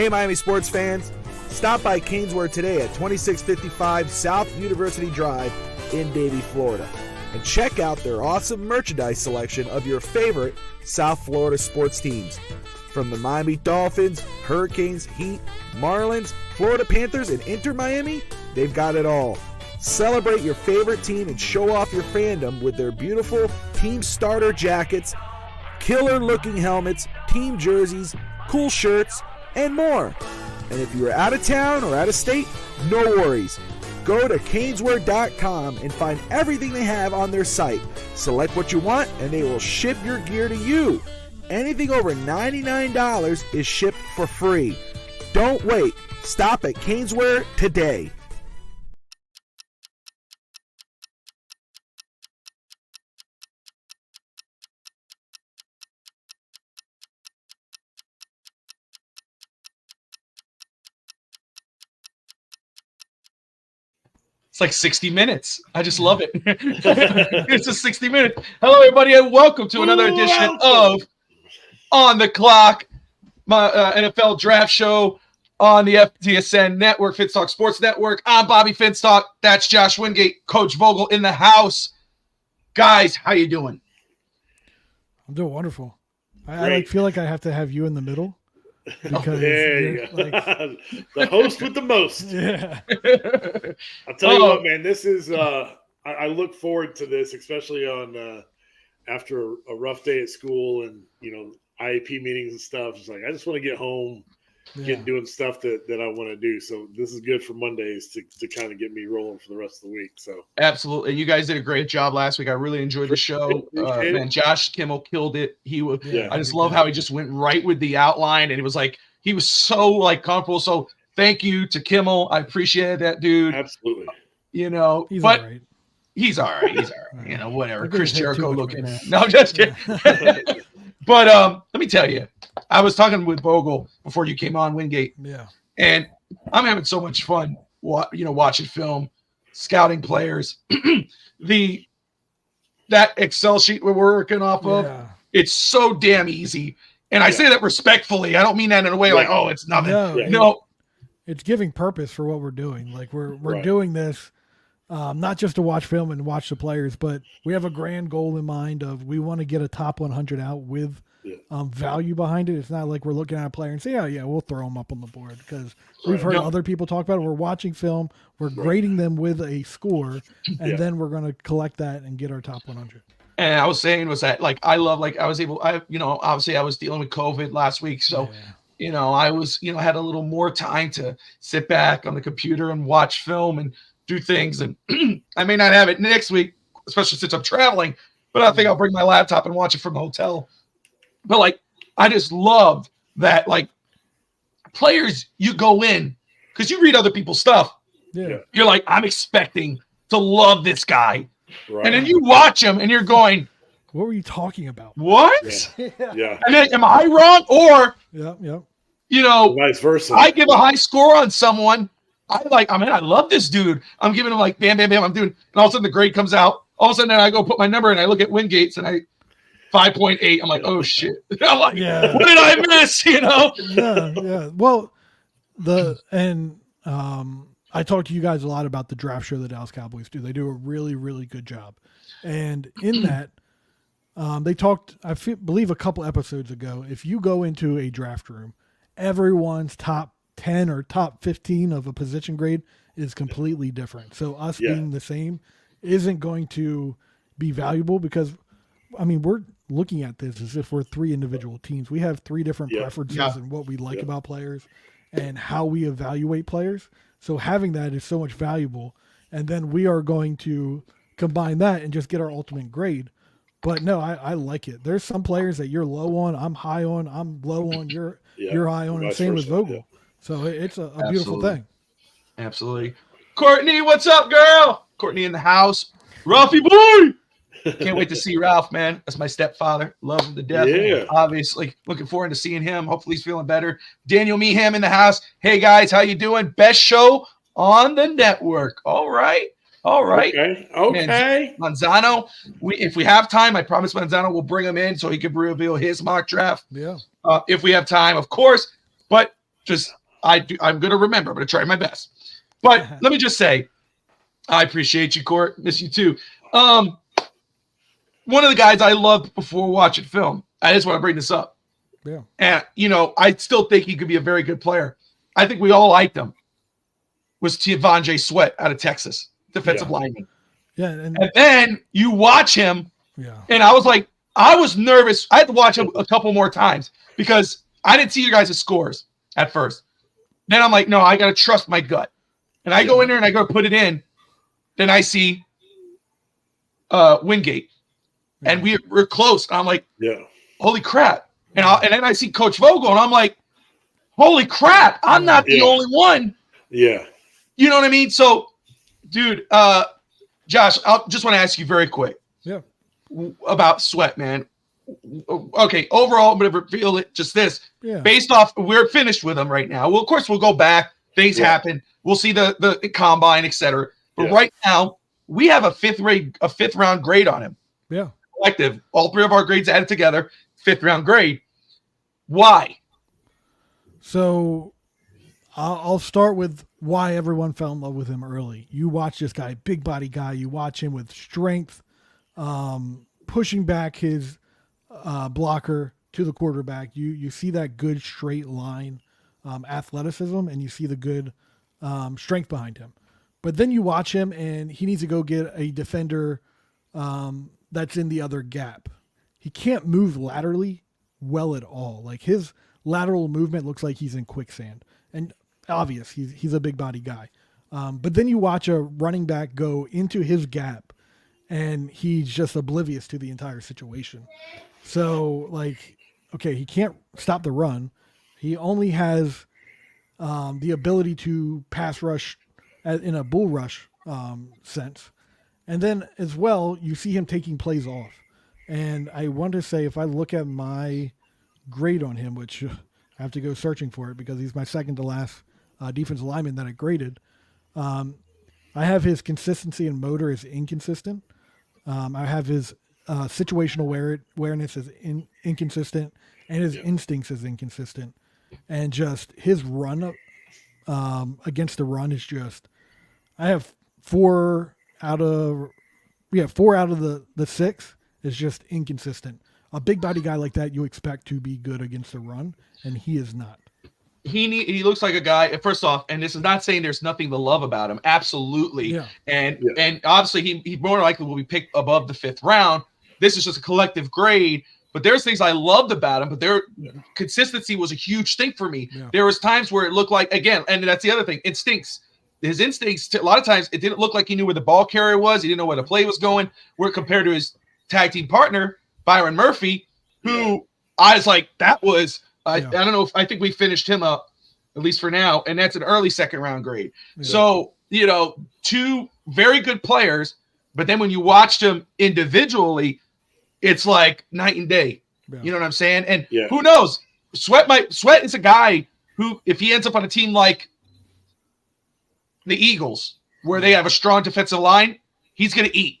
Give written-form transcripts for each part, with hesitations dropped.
Hey, Miami sports fans. Stop by Caneswear today at 2655 South University Drive in Davie, Florida. And check out their awesome merchandise selection of your favorite South Florida sports teams. From the Miami Dolphins, Hurricanes, Heat, Marlins, Florida Panthers, and Inter Miami, they've got it all. Celebrate your favorite team and show off your fandom with their beautiful team starter jackets, killer-looking helmets, team jerseys, cool shirts, and more. And if you are out of town or out of state, no worries. Go to caneswear.com and find everything they have on their site. Select what you want and they will ship your gear to you. Anything over $99 is shipped for free. Don't wait. Stop at Caneswear today. It's like 60 minutes. I just love it. It's a 60 minutes. Hello, everybody, and welcome to another edition of On the Clock, my NFL draft show on the FTSN Network, Finstock Sports Network. I'm Bobby Finstock. That's Josh Wingate, Coach Vogel in the house. Guys, how you doing? I'm doing wonderful. I feel like I have to have you in the middle. Because the host with the most. Yeah. I'll tell you what, man, this is I look forward to this, especially on after a rough day at school and IEP meetings and stuff. It's like I just want to get home, get doing stuff that I want to do. So this is good for Mondays to kind of get me rolling for the rest of the week. So absolutely, you guys did a great job last week. I really enjoyed the show. Man, Josh Kimmel killed it. I just love how he just went right with the outline, and it was like he was so comfortable. So thank you to Kimmel. I appreciate that, dude. Absolutely. He's all right. He's all right. Whatever. Chris Jericho looking at. No, just kidding. But let me tell you, I was talking with Vogel before you came on, Wingate. Yeah. And I'm having so much fun, watching film, scouting players. That Excel sheet we're working off of, it's so damn easy. And I say that respectfully. I don't mean that in a way like, oh, it's nothing. No. It's giving purpose for what we're doing. Like we're doing this not just to watch film and watch the players, but we have a grand goal in mind of we want to get a top 100 out with value behind it. It's not like we're looking at a player and say, we'll throw them up on the board, because we've heard other people talk about it. We're watching film, we're grading them with a score, and then we're going to collect that and get our top 100. And I was saying was that obviously I was dealing with COVID last week. So, I was, had a little more time to sit back on the computer and watch film and do things. And I may not have it next week, especially since I'm traveling, but I think I'll bring my laptop and watch it from the hotel. But I just love that, players, you go in because you read other people's stuff. Yeah. You're like, I'm expecting to love this guy. Right. And then you watch him and you're going, what were you talking about? What? Yeah. And then, am I wrong? Or, vice versa. I give a high score on someone. I love this dude. I'm giving him bam, bam, bam. I'm doing, and all of a sudden the grade comes out. All of a sudden I go put my number and I look at Wingate's and 5.8. I'm like, oh shit. I'm like, what did I miss? Yeah. Well, I talked to you guys a lot about the draft show the Dallas Cowboys do. They do a really, really good job. And in that, they talked, believe a couple episodes ago, if you go into a draft room, everyone's top 10 or top 15 of a position grade is completely different. So us being the same isn't going to be valuable, because we're looking at this as if we're three individual teams. We have three different preferences and what we like about players and how we evaluate players. So having that is so much valuable. And then we are going to combine that and just get our ultimate grade. But no, I like it. There's some players that you're low on, I'm high on, I'm low on, you're high on, and same with Vogel. Yeah. So it's a beautiful thing. Absolutely. Courtney, what's up, girl? Courtney in the house. Ralphie boy. Can't wait to see Ralph, man. That's my stepfather. Love him to death. Yeah. Obviously, looking forward to seeing him. Hopefully he's feeling better. Daniel Meeham in the house. Hey, guys, how you doing? Best show on the network. All right. Okay. And Manzano, if we have time, I promise Manzano will bring him in so he can reveal his mock draft. Yeah. If we have time, of course. But I'm going to remember. I'm going to try my best. But let me just say, I appreciate you, Court. Miss you too. One of the guys I loved before watching film. I just want to bring this up. Yeah. And, I still think he could be a very good player. I think we all liked him. Was T'Vondre Sweat out of Texas, defensive lineman. Yeah. And then you watch him, and I was like, I was nervous. I had to watch him a couple more times because I didn't see your guys' scores at first. Then I'm like, no, I got to trust my gut. And I go in there and I go put it in. Then I see Wingate. And we're close. And I'm like, holy crap. And then I see Coach Vogel, and I'm like, holy crap, I'm not the only one. Yeah. You know what I mean? So, dude, Josh, I just want to ask you very quick about Sweat, man. Okay, overall, I'm going to reveal it just this. Yeah. Based off, we're finished with him right now. Well, of course, we'll go back. Things happen. We'll see the combine, etc. But right now, we have a fifth round grade on him. Yeah. Collective. All three of our grades added together, 5th round grade. Why? So I'll start with why everyone fell in love with him early. You watch this guy, big body guy. You watch him with strength, pushing back his blocker to the quarterback. You see that good straight line athleticism, and you see the good strength behind him. But then you watch him, and he needs to go get a defender that's in the other gap. He can't move laterally well at all. Like, his lateral movement looks like he's in quicksand. And obvious, he's a big body guy. But then you watch a running back go into his gap, and he's just oblivious to the entire situation. So, like, okay, he can't stop the run. He only has the ability to pass rush in a bull rush sense. And then as well, you see him taking plays off. And I want to say, if I look at my grade on him, which I have to go searching for it because he's my second to last defensive lineman that I graded, I have his consistency and motor is inconsistent. I have his situational awareness is inconsistent, and his instincts is inconsistent. And just his run against the run is just, I have 4 out of the 6 is just inconsistent. A big body guy like that you expect to be good against the run, and he is not. He looks like a guy, first off, and this is not saying there's nothing to love about him. Absolutely. Yeah. And obviously he more likely will be picked above the 5th round. This is just a collective grade, but there's things I loved about him, but their consistency was a huge thing for me. Yeah. There was times where it looked like, again, and that's the other thing, instincts. His instincts, a lot of times, it didn't look like he knew where the ball carrier was. He didn't know where the play was going. Where compared to his tag team partner, Byron Murphy, who I was like, that was, I don't know if I think we finished him up, at least for now, and that's an early 2nd round grade. Yeah. So, 2 very good players, but then when you watched them individually, it's like night and day. Yeah. You know what I'm saying? And who knows? Sweat is a guy who, if he ends up on a team like the Eagles, where they have a strong defensive line, he's going to eat.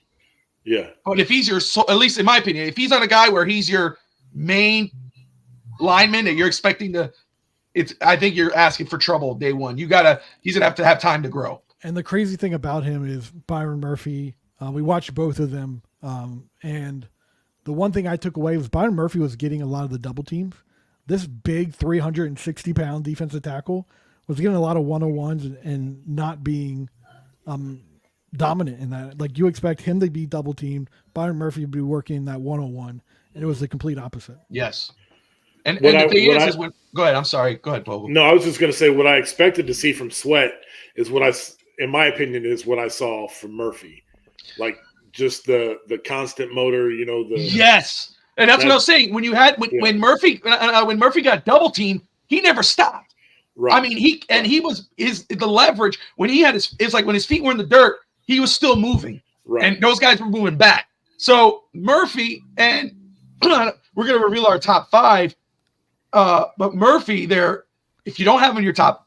Yeah. But if he's at least in my opinion, if he's on a guy where he's your main lineman and you're expecting I think you're asking for trouble day one. He's going to have time to grow. And the crazy thing about him is Byron Murphy. We watched both of them. And the one thing I took away was Byron Murphy was getting a lot of the double teams. This big 360-pound defensive tackle was getting a lot of one-on-ones and not being dominant in that. Like, you expect him to be double teamed, Byron Murphy to be working that one-on-one, and it was the complete opposite. Yes. And the thing is when go ahead. I'm sorry. Go ahead, Bobo. No, I was just going to say what I expected to see from Sweat is in my opinion, is what I saw from Murphy. Like, just the constant motor, yes. And that's what I was saying. When when Murphy got double teamed, he never stopped. Right. I mean, the leverage when he had it's like when his feet were in the dirt, he was still moving. Right. And those guys were moving back. So Murphy, and we're going to reveal our top 5. But Murphy, if you don't have him in your top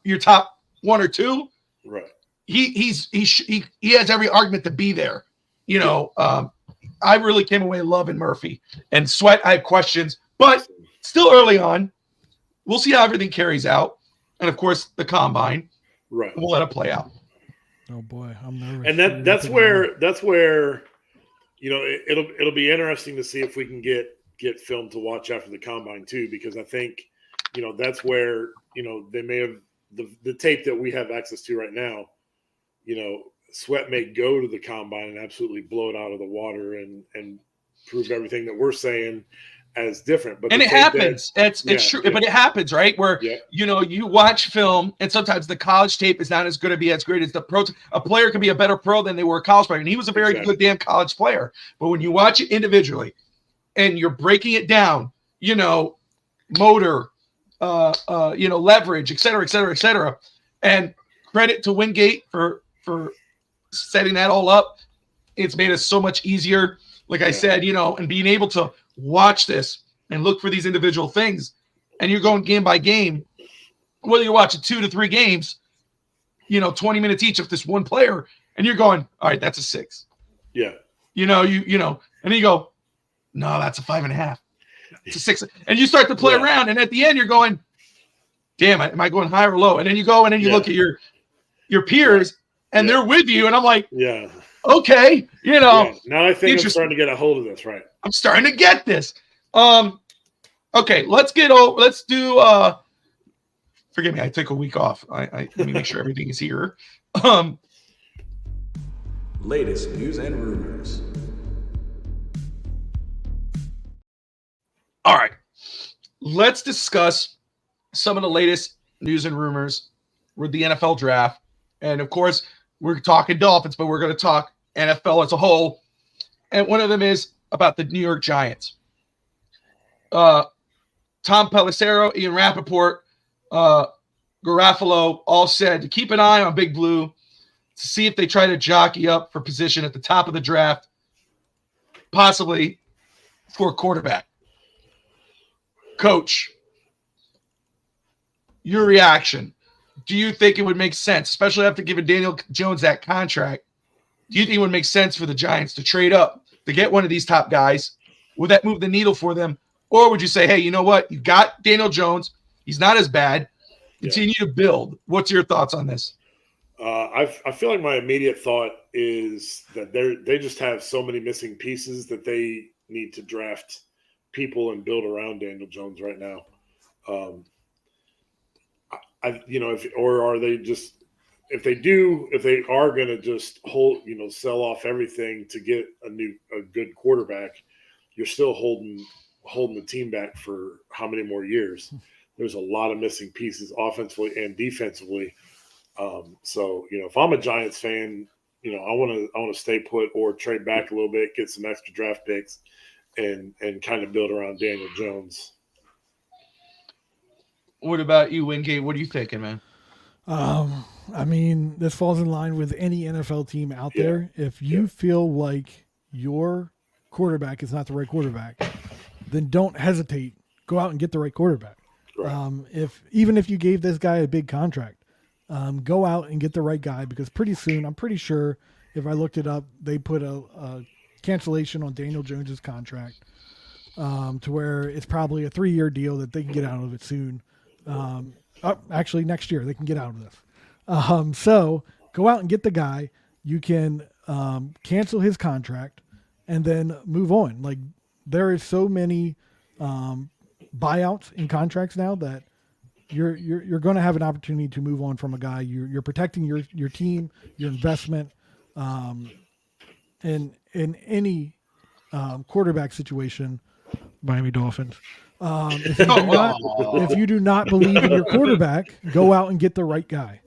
1 or 2, right? He has every argument to be there. I really came away loving Murphy. And Sweat, I have questions, but still early on. We'll see how everything carries out. and of course the combine. Right. We'll let it play out. Oh boy, I'm nervous. And that's where it'll be interesting to see if we can get film to watch after the combine too, because I think that's where they may have the tape that we have access to right now. Sweat may go to the combine and absolutely blow it out of the water and prove everything that we're saying as different. But it happens. It's true, but it happens, right? Where you watch film, and sometimes the college tape is not as good to be as great as the pro. A player can be a better pro than they were a college player, and he was a very good damn college player. But when you watch it individually, and you're breaking it down, motor, leverage, et cetera, et cetera, et cetera, and credit to Wingate for setting that all up. It's made us so much easier. Like I said, and being able to watch this and look for these individual things, and you're going game by game, whether you're watching 2 to 3 games, 20 minutes each of this one player, and you're going, all right, that's a 6. Yeah. And then you go, no, that's a 5.5. It's a 6. And you start to play around, and at the end you're going, damn, am I going high or low? And then you go and then you look at your peers, and they're with you, and I'm like, okay, Now I think I'm starting to get a hold of this, right? I'm starting to get this. Okay, let's do forgive me, I took a week off. Let me make sure everything is here. Latest news and rumors. All right. Let's discuss some of the latest news and rumors with the NFL draft. And of course, we're talking Dolphins, but we're going to talk NFL as a whole. And one of them is about the New York Giants. Tom Pelissero, Ian Rappaport, Garafolo all said to keep an eye on Big Blue to see if they try to jockey up for position at the top of the draft, possibly for a quarterback. Coach, your reaction. Do you think it would make sense, especially after giving Daniel Jones that contract? Do you think it would make sense for the Giants to trade up to get one of these top guys? Would that move the needle for them? Or would you say, hey, you know what? You got Daniel Jones. He's not as bad. Continue to build. What's your thoughts on this? I feel like my immediate thought is that they just have so many missing pieces that they need to draft people and build around Daniel Jones right now. If they are going to just sell off everything to get a good quarterback, you're still holding the team back for how many more years? There's a lot of missing pieces offensively and defensively. So if I'm a Giants fan, I want to stay put or trade back a little bit, get some extra draft picks, and kind of build around Daniel Jones. What about you, Wingate? What are you thinking, man? I mean, this falls in line with any NFL team out there. If you feel like your quarterback is not the right quarterback, then don't hesitate. Go out and get the right quarterback. Right. Even if you gave this guy a big contract, go out and get the right guy, because pretty soon, I'm pretty sure if I looked it up, they put a cancellation on Daniel Jones's contract to where it's probably a 3-year deal that they can get out of it soon. Actually, next year they can get out of this. So go out and get the guy. You can cancel his contract and then move on. Like, there is so many buyouts in contracts now that you're going to have an opportunity to move on from a guy. You're protecting your team, your investment, in any quarterback situation. Miami Dolphins. If you do not believe in your quarterback, go out and get the right guy.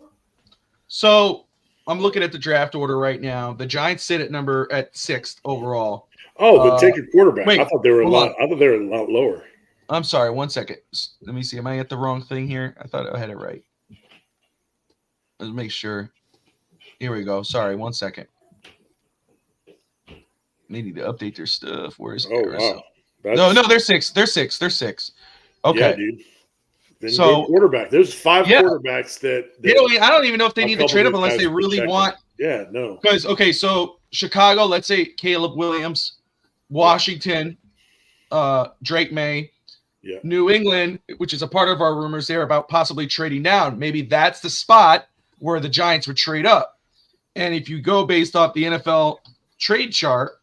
So I'm looking at the draft order right now. The Giants sit at 6th overall. Oh, but take a quarterback. Wait, I thought they were a lot lower. I'm sorry. 1 second. Let me see. Am I at the wrong thing here? I thought I had it right. Let's make sure. Here we go. Sorry. 1 second. They need to update their stuff. Where's wow. No, they're 6. They're 6. They're 6. Okay. Yeah, dude. Then so quarterback. There's 5 quarterbacks that I don't even know if they need to trade up unless they really want. Yeah, no. Because so Chicago, let's say Caleb Williams, Washington, Drake May, New England, which is a part of our rumors there about possibly trading down. Maybe that's the spot where the Giants would trade up. And if you go based off the NFL trade chart,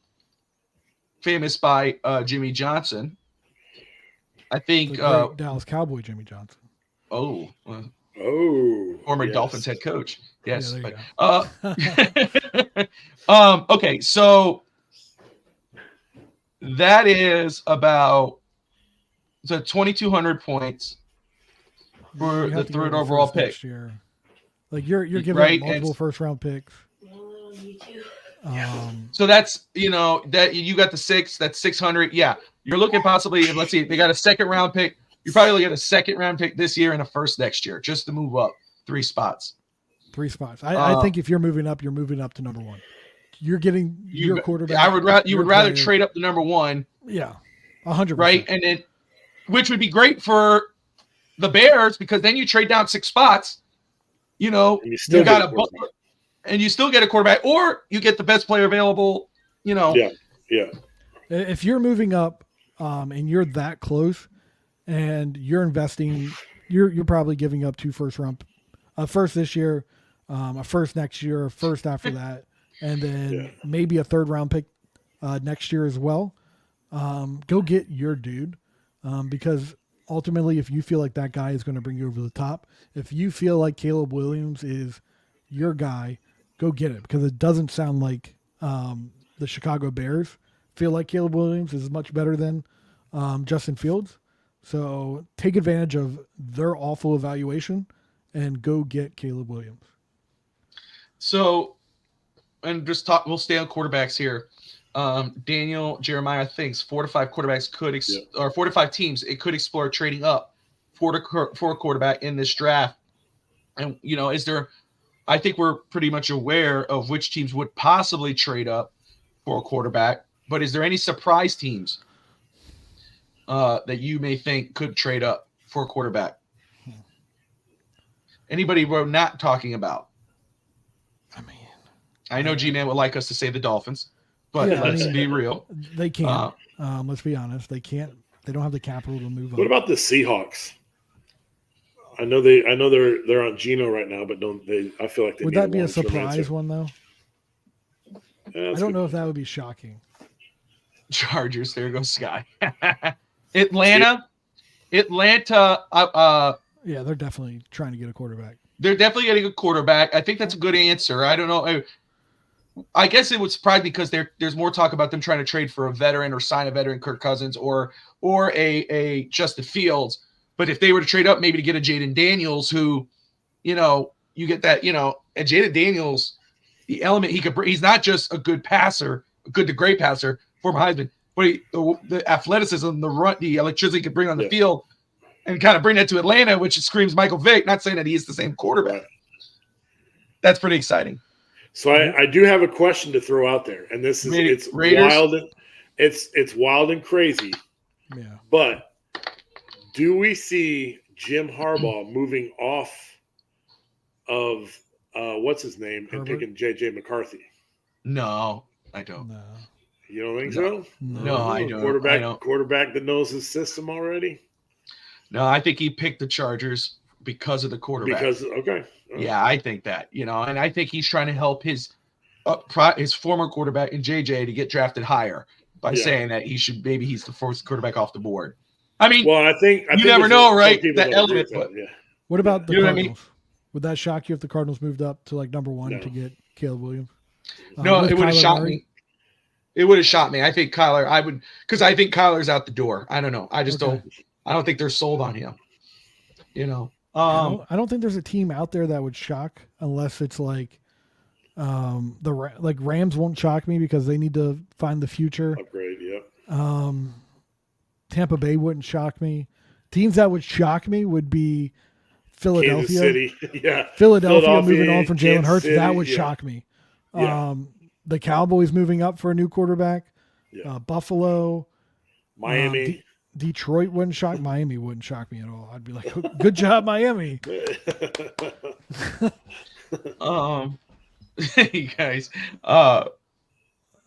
famous by Jimmy Johnson, I think Dallas Cowboy Jimmy Johnson. Former yes. Dolphins head coach. Yes. Yeah, Okay, so that is about 2,200 points for the third overall pick. Next year. Like you're giving right? multiple first round picks. So that's that you got the 6. That's 600. Yeah, you're looking possibly. Let's see, if they got a second round pick. You're probably looking at a second round pick this year and a first next year, just to move up 3 spots. 3 spots. I think if you're moving up to number 1. You're getting your quarterback. You would rather trade up to number 1. Yeah, 100%. Right, and then which would be great for the Bears because then you trade down 6 spots. You got a Butler, and you still get a quarterback, or you get the best player available. Yeah. If you're moving up, and you're that close, and you're investing, you're probably giving up 2 first round, a first this year, a first next year, a first after that, and then maybe a 3rd round pick next year as well. Go get your dude, because ultimately, if you feel like that guy is going to bring you over the top, if you feel like Caleb Williams is your guy, go get it, because it doesn't sound like the Chicago Bears feel like Caleb Williams is much better than Justin Fields. So take advantage of their awful evaluation and go get Caleb Williams. So, and we'll stay on quarterbacks here. Daniel Jeremiah thinks 4 to 5 quarterbacks or 4 to 5 teams, it could explore trading up for a quarterback in this draft. And, I think we're pretty much aware of which teams would possibly trade up for a quarterback, but is there any surprise teams that you may think could trade up for a quarterback? Anybody we're not talking about? I know G-Man would like us to say the Dolphins, but let's be real. They can't. Let's be honest. They can't. They don't have the capital to move on. What about the Seahawks? I know they're on Geno right now, but don't they? I feel like they would that be a surprise one though? Yeah, I don't know if that would be shocking. Chargers. There goes Sky. Atlanta. Yeah, they're definitely trying to get a quarterback. They're definitely getting a quarterback. I think that's a good answer. I don't know. I guess it would surprise me because there's more talk about them trying to trade for a veteran or sign a veteran, Kirk Cousins, or a Justin Fields. But if they were to trade up, maybe to get a Jaden Daniels, who, you get that, and Jaden Daniels, the element he could bring, he's not just a good passer, a good to great passer, former Heisman, but the athleticism, the run, the electricity he could bring on the field, and kind of bring that to Atlanta, which screams Michael Vick. Not saying that he is the same quarterback. That's pretty exciting. So I do have a question to throw out there, and this is it's Raiders. Wild. It's wild and crazy. Yeah. But do we see Jim Harbaugh moving off of what's his name and picking J.J. McCarthy? No, I don't. No. You don't think so? No, I don't. Quarterback that knows his system already? No, I think he picked the Chargers because of the quarterback. Yeah, I think that, and I think he's trying to help his former quarterback in JJ to get drafted higher by saying that he's the first quarterback off the board. I mean, well, I think you never know, right? That element. What about the Cardinals? Would that shock you if the Cardinals moved up to like number 1 to get Caleb Williams? No, it would have shocked me. It would have shocked me. I think Kyler. Because I think Kyler's out the door. I don't know. I just don't. I don't think they're sold on him. I don't think there's a team out there that would shock unless it's like Rams won't shock me because they need to find the future. Upgrade, yeah. Tampa Bay wouldn't shock me. Teams that would shock me would be Philadelphia. Kansas City, yeah. Philadelphia moving on from Jalen Hurts. City, that would shock me. Yeah. The Cowboys moving up for a new quarterback. Yeah. Buffalo. Miami. Detroit wouldn't shock. Miami wouldn't shock me at all. I'd be like, good job, Miami. You guys.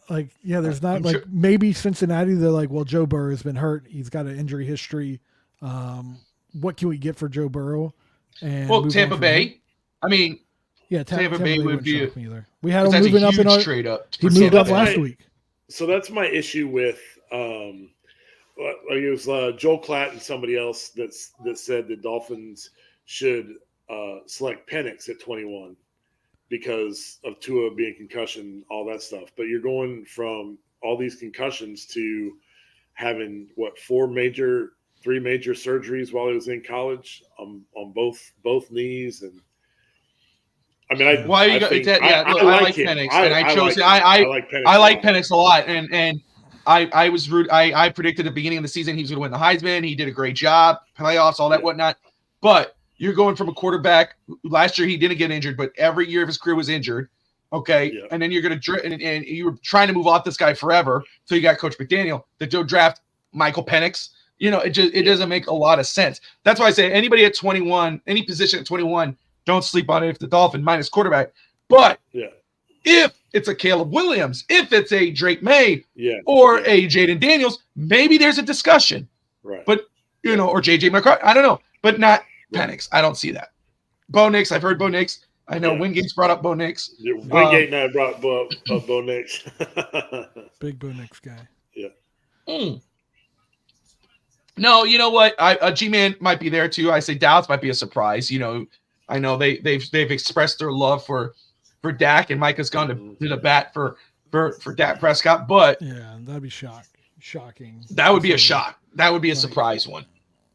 There's not maybe Cincinnati. They're like, well, Joe Burrow has been hurt. He's got an injury history. What can we get for Joe Burrow? And well, Tampa Bay. I mean, yeah, Tampa Bay would be shock me either. We had him that's moving a up huge in our trade up. He moved up last week. So that's my issue with it was Joel Klatt and somebody else that said the Dolphins should select Penix at 21 because of Tua being concussion, all that stuff. But you're going from all these concussions to having three major surgeries while he was in college on both knees. And I mean, I like Penix, and I like Penix a lot, and I was rude. I predicted at the beginning of the season he was going to win the Heisman. He did a great job, playoffs, all that whatnot. But you're going from a quarterback. Last year he didn't get injured, but every year of his career was injured. Okay, and then you're going to and you were trying to move off this guy forever. So you got Coach McDaniel to go draft Michael Penix. It doesn't make a lot of sense. That's why I say anybody at 21, any position at 21, don't sleep on it if the Dolphin minus quarterback. But if it's a Caleb Williams, if it's a Drake May, or a Jaden Daniels, maybe there's a discussion. Right. But or JJ McCarthy, I don't know, but not Penix. I don't see that. Bo Nix, I've heard Bo Nix. I know Wingate's brought up Bo Nix. Wingate and I brought up Bo Nix. Big Bo Nix guy. Yeah. No, you know what? G-Man might be there too. I say Dallas might be a surprise. I know they've expressed their love for Dak, and Mike has gone to the bat for Dak Prescott. But yeah, that'd be shocking. That would be a shock. That would be a surprise one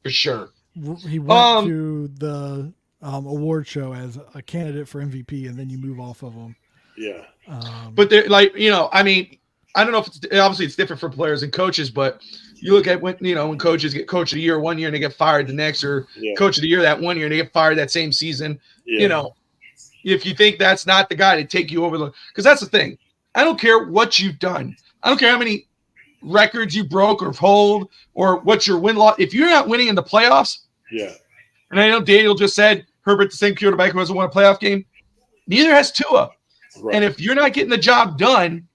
for sure. He went to the award show as a candidate for MVP, and then you move off of him. Yeah. But they're like, I mean, I don't know if obviously it's different for players and coaches, but you look at when coaches get coach of the year one year and they get fired the next, or coach of the year that one year and they get fired that same season. Yeah. If you think that's not the guy to take you over because that's the thing. I don't care what you've done. I don't care how many records you broke or hold or what's your win-loss. If you're not winning in the playoffs, and I know Daniel just said Herbert's the same quarterback who hasn't won a playoff game. Neither has Tua. Right. And if you're not getting the job done,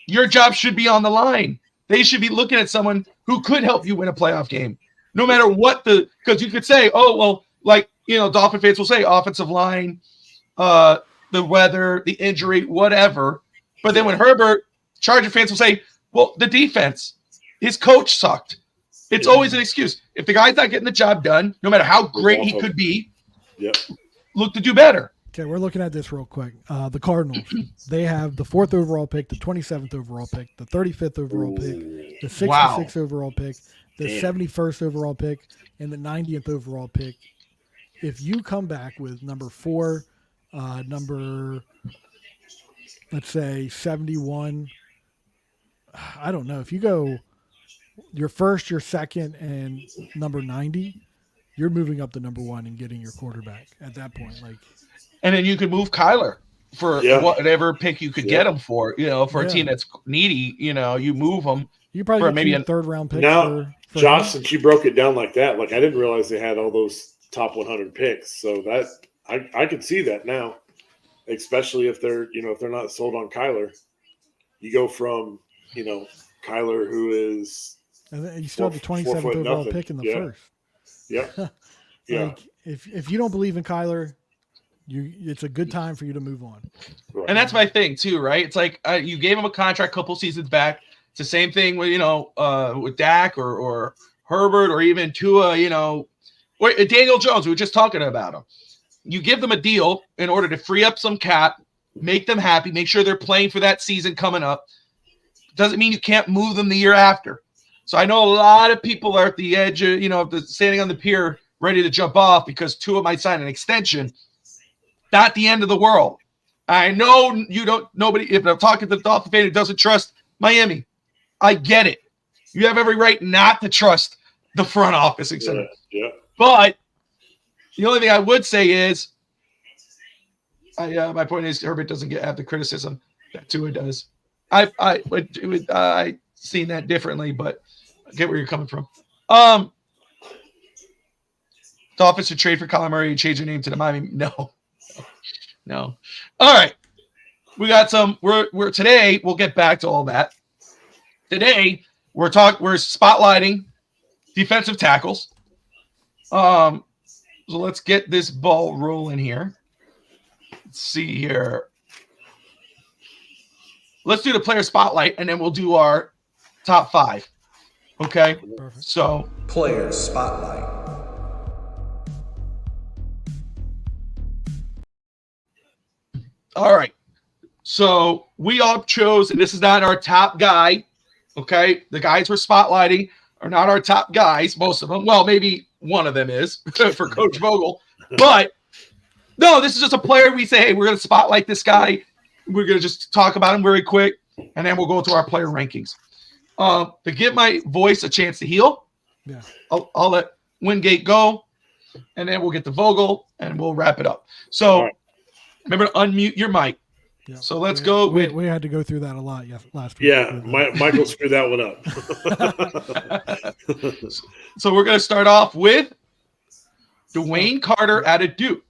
your job should be on the line. They should be looking at someone who could help you win a playoff game, no matter what because you could say, Dolphin fans will say offensive line, the weather, the injury, whatever. But then when Charger fans will say, well, the defense, his coach sucked. It's always an excuse. If the guy's not getting the job done, no matter how great he could be, look to do better. Okay, we're looking at this real quick. The Cardinals, they have the 4th overall pick, the 27th overall pick, the 35th overall pick, the 66th overall pick, the 71st overall pick, and the 90th overall pick. If you come back with number 4, let's say 71, I don't know. If you go your first, your second, and number 90, you're moving up to number 1 and getting your quarterback at that point. And then you could move Kyler for whatever pick you could get him for. For a team that's needy, you move them. You probably maybe a 3rd round pick. Now, for Josh, since you broke it down like that, I didn't realize they had all those top 100 picks. So that I could see that now, especially if they're if they're not sold on Kyler. You go from Kyler, who is, and then you still have the 27th overall pick in the first. Yeah. Yeah. If you don't believe in Kyler, it's a good time for you to move on. Right. And that's my thing too, right? It's like you gave him a contract a couple seasons back. It's the same thing with with Dak or Herbert or even Tua. Or Daniel Jones. We were just talking about him. You give them a deal in order to free up some cap, make them happy, make sure they're playing for that season coming up. Doesn't mean you can't move them the year after. So I know a lot of people are at the edge of, standing on the pier ready to jump off because Tua might sign an extension. Not the end of the world. I know if I'm talking to the Dolphin fan who doesn't trust Miami, I get it. You have every right not to trust the front office, etc. Yeah. But the only thing I would say is, my point is Herbert doesn't have the criticism that Tua does. I seen that differently, but I get where you're coming from. Dolphins should trade for Kyler Murray and change their name to the Miami. No. All right. We got some. We're today. We'll get back to all that. Today we're spotlighting defensive tackles. So let's get this ball rolling here. Let's see here. Let's do the player spotlight, and then we'll do our top 5. Okay? Perfect. So, Player spotlight. all right. So we all chose, and this is not our top guy. Okay? The guys we're spotlighting are not our top guys, most of them. Well, maybe one of them is for Coach Vogel. But no, this is just a player we say, hey, we're going to spotlight this guy. We're going to just talk about him very quick, and then we'll go to our player rankings. To give my voice a chance to heal, Yeah. I'll let Wingate go, and then we'll get to Vogel, and we'll wrap it up. So right. remember to unmute your mic. Yeah. So let's go. We had to go through that a lot last week. Yeah, Michael screwed that one up. So we're going to start off with Dwayne Carter out of Duke.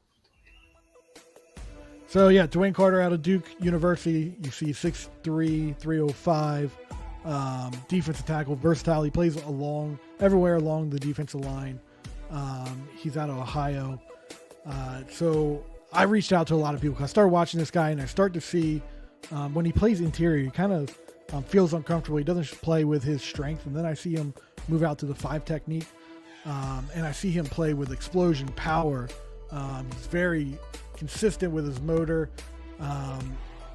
So, yeah, Dwayne Carter out of Duke University. You see 6'3", 305, defensive tackle, versatile. He plays everywhere along the defensive line. He's out of Ohio. So I reached out to a lot of people. I started watching this guy, and I start to see when he plays interior, he kind of feels uncomfortable. He doesn't play with his strength. And then I see him move out to the 5 technique, and I see him play with explosion, power. He's very consistent with his motor.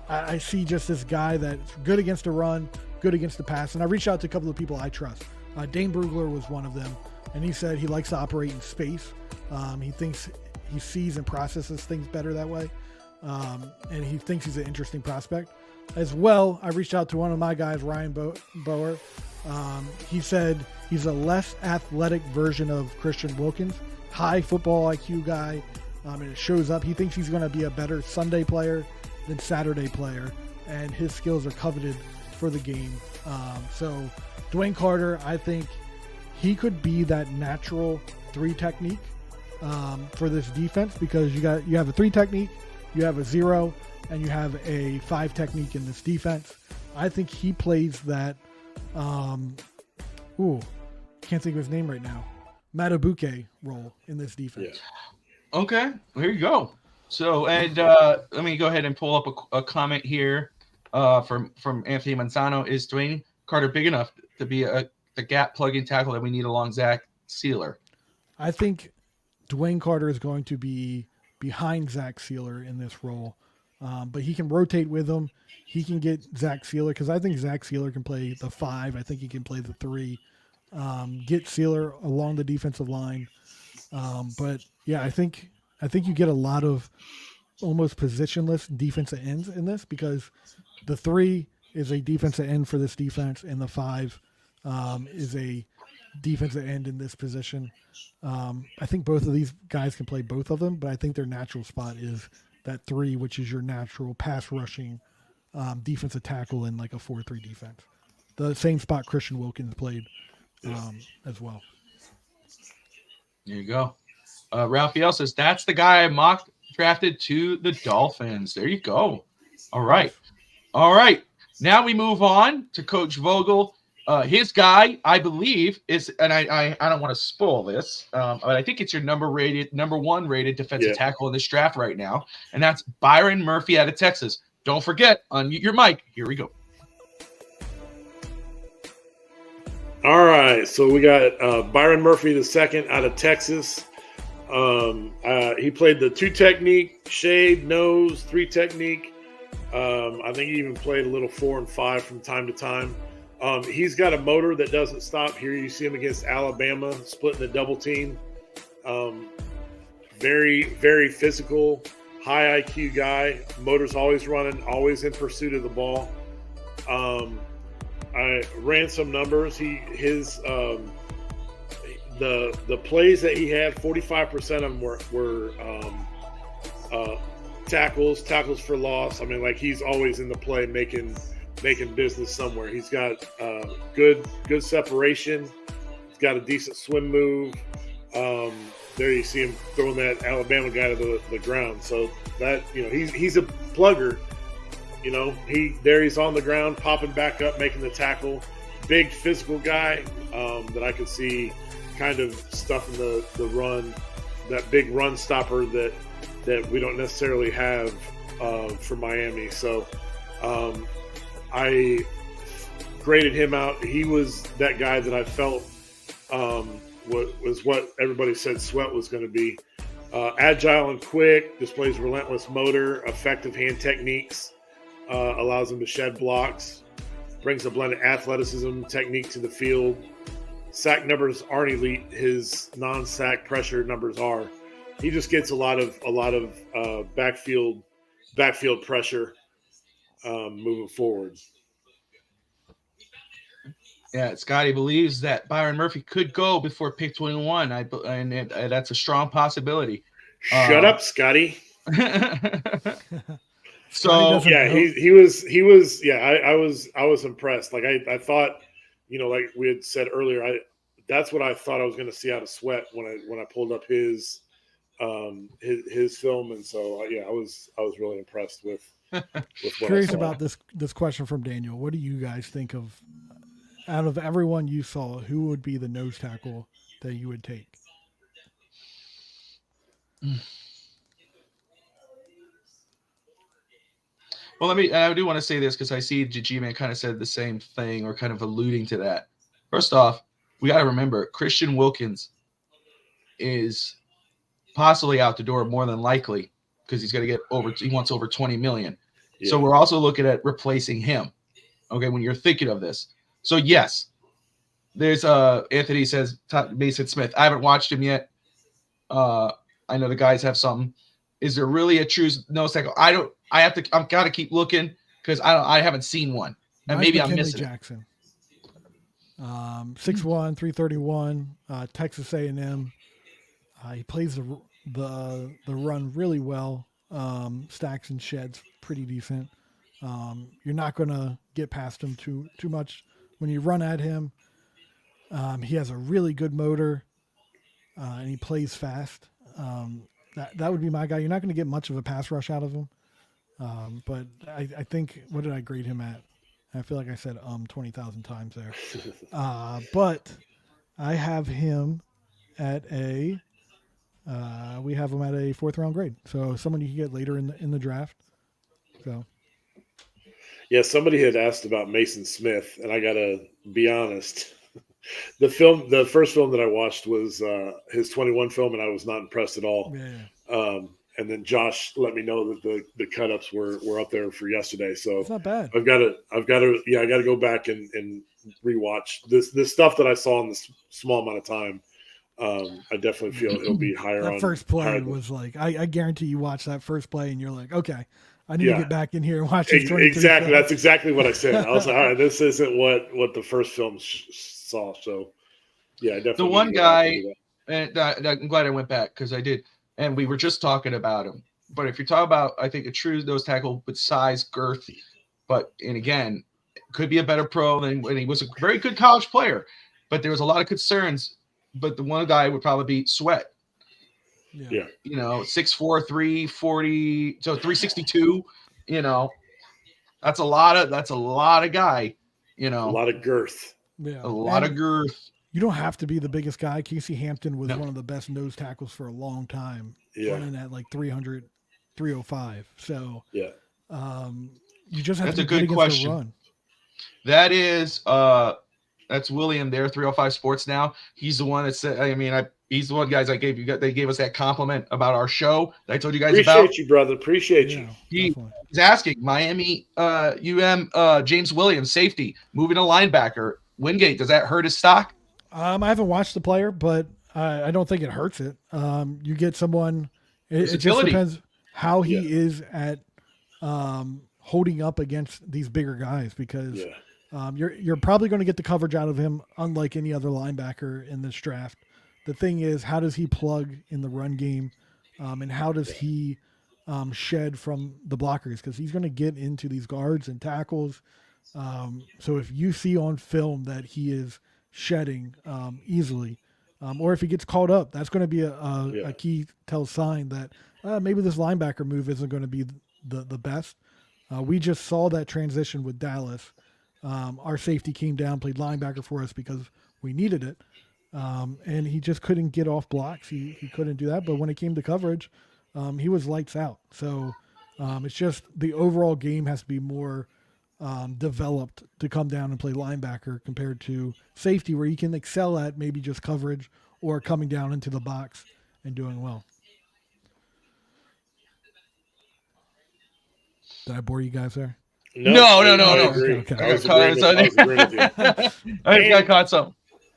I see just this guy that's good against the run, good against the pass. And I reached out to a couple of people I trust. Dane Brugler was one of them, and he said he likes to operate in space. He thinks he sees and processes things better that way, and he thinks he's an interesting prospect. As well, I reached out to one of my guys, Ryan Bower. He said he's a less athletic version of Christian Wilkins, high football IQ guy. And it shows up. He thinks he's going to be a better Sunday player than Saturday player, and his skills are coveted for the game. So Dwayne Carter, I think he could be that natural 3 technique for this defense, because you have a 3 technique, you have a 0, and you have a 5 technique in this defense. I think he plays that. Can't think of his name right now. Matabuke role in this defense. Yeah. Okay, well, here you go. So, and let me go ahead and pull up a comment here from Anthony Manzano. Is Dwayne Carter big enough to be the gap plug-in tackle that we need along Zach Sealer? I think Dwayne Carter is going to be behind Zach Sealer in this role, but he can rotate with him. He can get Zach Sealer, because I think Zach Sealer can play the 5. I think he can play the 3. Get Sealer along the defensive line. But yeah, I think you get a lot of almost positionless defensive ends in this, because the 3 is a defensive end for this defense, and the 5 is a defensive end in this position. I think both of these guys can play both of them, but I think their natural spot is that 3, which is your natural pass rushing defensive tackle in like a 4-3 defense. The same spot Christian Wilkins played as well. There you go. Raphael says, that's the guy I mock drafted to the Dolphins. There you go. All right. Now we move on to Coach Vogel. His guy, I believe, is, and I don't want to spoil this, but I think it's your number 1 rated defensive tackle in this draft right now, and that's Byron Murphy out of Texas. Don't forget, unmute your mic. Here we go. All right, so we got Byron Murphy II out of Texas. He played the 2 technique, shade, nose, 3 technique. I think he even played a little 4 and 5 from time to time. He's got a motor that doesn't stop. Here you see him against Alabama, splitting the double team. Very, very physical, high IQ guy. Motor's always running, always in pursuit of the ball. I ran some numbers. The plays that he had, 45% of them were tackles for loss. I mean, like, he's always in the play making business somewhere. He's got good separation. He's got a decent swim move. There you see him throwing that Alabama guy to the ground. So that, he's a plugger. He's on the ground, popping back up, making the tackle. Big physical guy that I could see kind of stuff in the run, that big run stopper that we don't necessarily have for Miami. So I graded him out. He was that guy that I felt was what everybody said Sweat was going to be. Agile and quick, displays relentless motor, effective hand techniques, allows him to shed blocks, brings a blend of athleticism, technique to the field. Sack numbers aren't elite. His non-sack pressure numbers are. He just gets a lot of backfield pressure moving forward. Yeah, Scotty believes that Byron Murphy could go before pick 21. And that's a strong possibility. Shut up, Scotty. So yeah, he was. Yeah, I was impressed. Like I thought, like we had said earlier, that's what I thought I was going to see out of Sweat when I pulled up his film, and so I was really impressed with what Curious about this question from Daniel. What do you guys think of, out of everyone you saw, who would be the nose tackle that you would take? Well, I do want to say this because I see G-Man kind of said the same thing or kind of alluding to that. First off, we got to remember Christian Wilkins is possibly out the door more than likely because he's going to get he wants over 20 million. Yeah. So we're also looking at replacing him. Okay. When you're thinking of this. So yes, there's Anthony says Mason Smith. I haven't watched him yet. I know the guys have something. Is there really a true nose tackle? I've got to keep looking because I haven't seen one. And maybe I'm missing Jackson. 6'1", 331, Texas A&M. He plays the run really well. Stacks and sheds pretty decent. You're not going to get past him too much when you run at him. He has a really good motor, and he plays fast. That would be my guy. You're not going to get much of a pass rush out of him. But I think, what did I grade him at? I feel like I said 20,000 times there. But I have him at we have him at a 4th round grade. So someone you can get later in the draft. So. Yeah, somebody had asked about Mason Smith, and I got to be honest. The first film that I watched was his 21 film, and I was not impressed at all. Yeah. And then Josh let me know that the cut-ups were up there for yesterday. So it's not bad. I got to go back and rewatch this stuff that I saw in this small amount of time. I definitely feel it'll be higher. That first play was like, I guarantee you watch that first play and you're like, okay, I need to get back in here and watch this. Exactly. That's exactly what I said. I was like, all right, this isn't what the first film saw. So yeah, I definitely. The one guy, and I'm glad I went back because I did. And we were just talking about him. But if you're talking about, I think, a true nose tackle with size, girth, and again, could be a better pro than when he was a very good college player. But there was a lot of concerns. But the one guy would probably be Sweat. Yeah. 6'4", 340, so 362. That's a lot of guy. A lot of girth. Yeah. A lot of girth. You don't have to be the biggest guy. Casey Hampton was one of the best nose tackles for a long time, running at like 300, 305. So yeah, you just have that's to a good question. Run. That is that's William there, 305 Sports Now. He's the one that said. He's the one guys I gave you. They gave us that compliment about our show that I told you guys about. Appreciate you, brother. Appreciate you. He's asking Miami, James Williams, safety, moving to linebacker. Wingate, does that hurt his stock? I haven't watched the player, but I don't think it hurts it. You get someone. It just depends how he is at holding up against these bigger guys because you're probably going to get the coverage out of him, unlike any other linebacker in this draft. The thing is, how does he plug in the run game, and how does he shed from the blockers? Because he's going to get into these guards and tackles. So if you see on film that he is shedding easily, or if he gets caught up, that's going to be a key tell sign that maybe this linebacker move isn't going to be the best. We just saw that transition with Dallas. Our safety came down, played linebacker for us because we needed it. And he just couldn't get off blocks. He couldn't do that. But when it came to coverage, he was lights out. So it's just the overall game has to be more developed to come down and play linebacker compared to safety, where you can excel at maybe just coverage or coming down into the box and doing well. Did I bore you guys there? No. I agree. Okay. I was agreeing with you. I got caught some.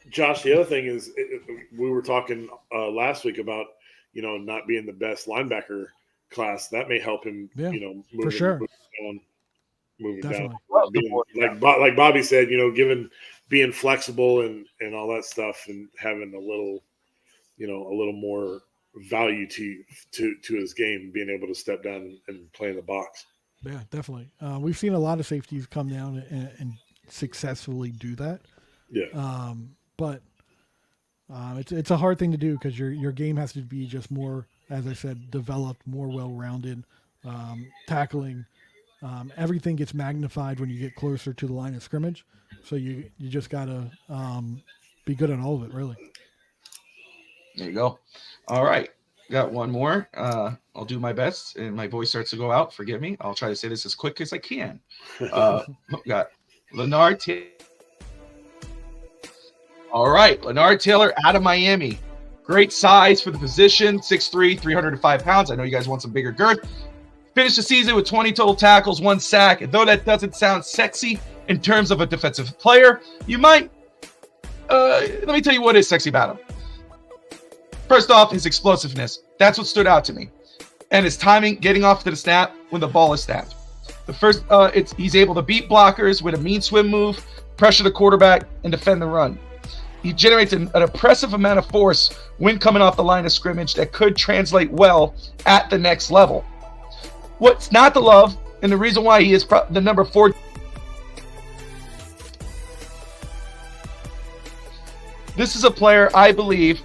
Josh, the other thing is, we were talking last week about, not being the best linebacker class. That may help him, moving, for sure. Moving Definitely. down. Like Bobby said, given being flexible and all that stuff, and having a little more value to his game, being able to step down and play in the box. Yeah, definitely. We've seen a lot of safeties come down and successfully do that. Yeah. But it's a hard thing to do because your game has to be just more, as I said, developed, more well-rounded, tackling. Everything gets magnified when you get closer to the line of scrimmage. So you just got to be good at all of it, really. There you go. All right. Got one more. I'll do my best, and my voice starts to go out. Forgive me. I'll try to say this as quick as I can. Got Leonard Taylor. All right. Leonard Taylor out of Miami. Great size for the position. 6'3", 305 pounds. I know you guys want some bigger girth. Finished the season with 20 total tackles, 1 sack. And though that doesn't sound sexy in terms of a defensive player, you might let me tell you what is sexy about him. First off, his explosiveness. That's what stood out to me. And his timing, getting off to the snap when the ball is snapped. The first, he's able to beat blockers with a mean swim move, pressure the quarterback, and defend the run. He generates an impressive amount of force when coming off the line of scrimmage that could translate well at the next level. What's not to love, and the reason why he is the number 4. This is a player, I believe,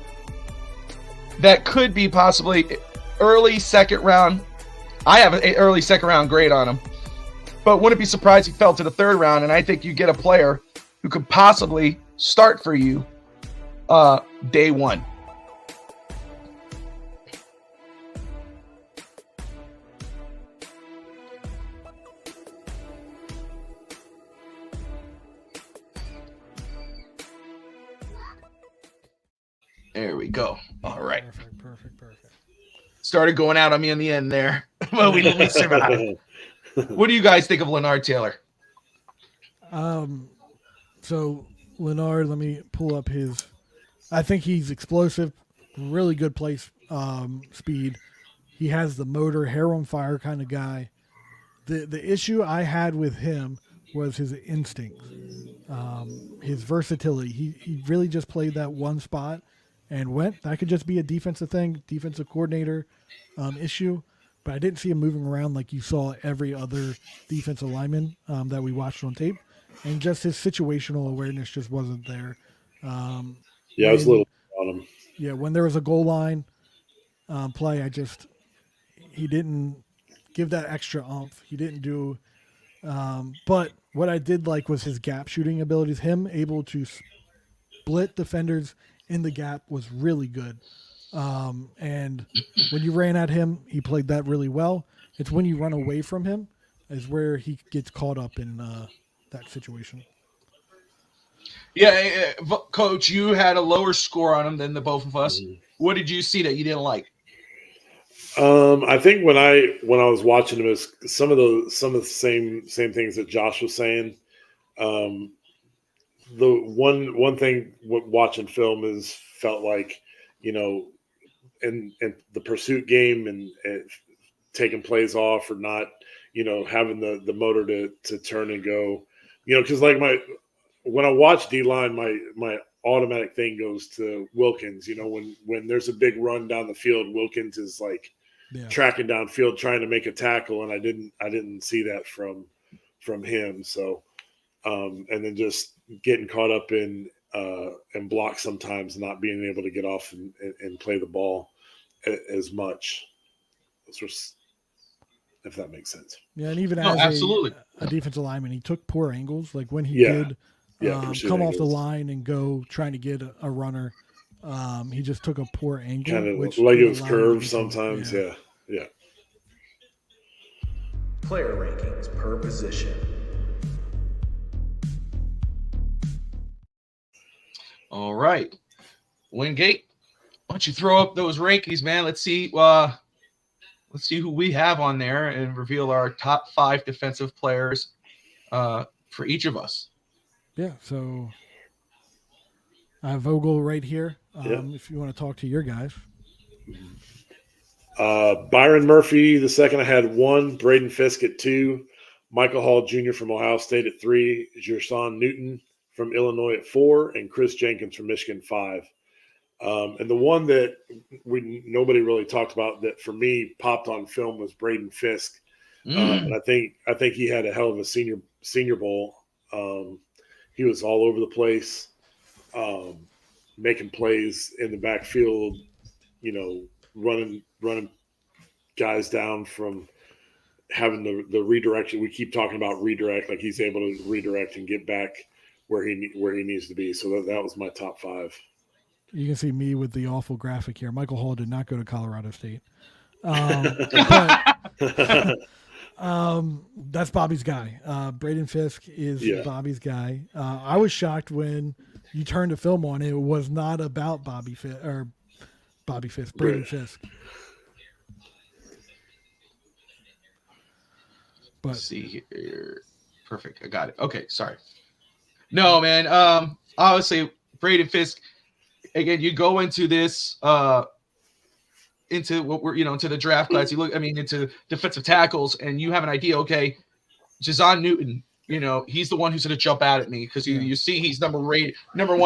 that could be possibly early second round. I have an early second round grade on him, but wouldn't be surprised he fell to the 3rd round. And I think you get a player who could possibly start for you day one. There we go. All right. Perfect. Started going out on me in the end there, but we survived. What do you guys think of Leonard Taylor? So Leonard, let me pull up his. I think he's explosive, really good place speed. He has the motor, hair on fire kind of guy. The issue I had with him was his instincts, his versatility. He really just played that one spot and went. That could just be a defensive thing, defensive coordinator issue. But I didn't see him moving around like you saw every other defensive lineman that we watched on tape. And just his situational awareness just wasn't there. I was a little on him. Yeah, when there was a goal line play, he didn't give that extra oomph. He didn't do. But what I did like was his gap shooting abilities. Him able to split defenders in the gap was really good. And when you ran at him, he played that really well. It's when you run away from him is where he gets caught up in that situation. Yeah, Coach, you had a lower score on him than the both of us. What did you see that you didn't like? I think when I was watching him, is some of the same things that Josh was saying. The one thing watching film is felt like, in the pursuit game and taking plays off or not, having the motor to turn and go, because like when I watch D-line, my automatic thing goes to Wilkins. When there's a big run down the field, Wilkins is like tracking downfield trying to make a tackle, and I didn't see that from him. So and then just getting caught up in and block sometimes, not being able to get off and play the ball as much. If that makes sense. Yeah, and even absolutely. a defensive lineman, he took poor angles. Like when he did come off the line and go trying to get a runner. He just took a poor angle. Kind of which like it was curved sometimes. Yeah. Player rankings per position. All right. Wingate, why don't you throw up those rankings, man? Let's see who we have on there and reveal our top 5 defensive players for each of us. Yeah, so I have Vogel right here. If you want to talk to your guys. Byron Murphy, the second I had 1, Braden Fisk at 2, Michael Hall Jr. from Ohio State at 3, Jerson Newton from Illinois at 4, and Chris Jenkins from Michigan 5. And the one that nobody really talked about that for me popped on film was Braden Fisk. And I think he had a hell of a senior bowl. He was all over the place, making plays in the backfield, running guys down from having the redirection. We keep talking about redirect, like he's able to redirect and get back where he needs to be. So that was my top 5. You can see me with the awful graphic here. Michael Hall did not go to Colorado State. That's Bobby's guy. Braden Fisk is Bobby's guy. I was shocked when you turned the film on. It was not about Braden Fisk. But let's see here. Perfect. I got it. Okay, sorry. No, man. Obviously, Braden Fisk. Again, you go into this, into what we're, into the draft class. You look, into defensive tackles, and you have an idea. Okay, Jerson Newton. He's the one who's going to jump out at me because you see he's number 1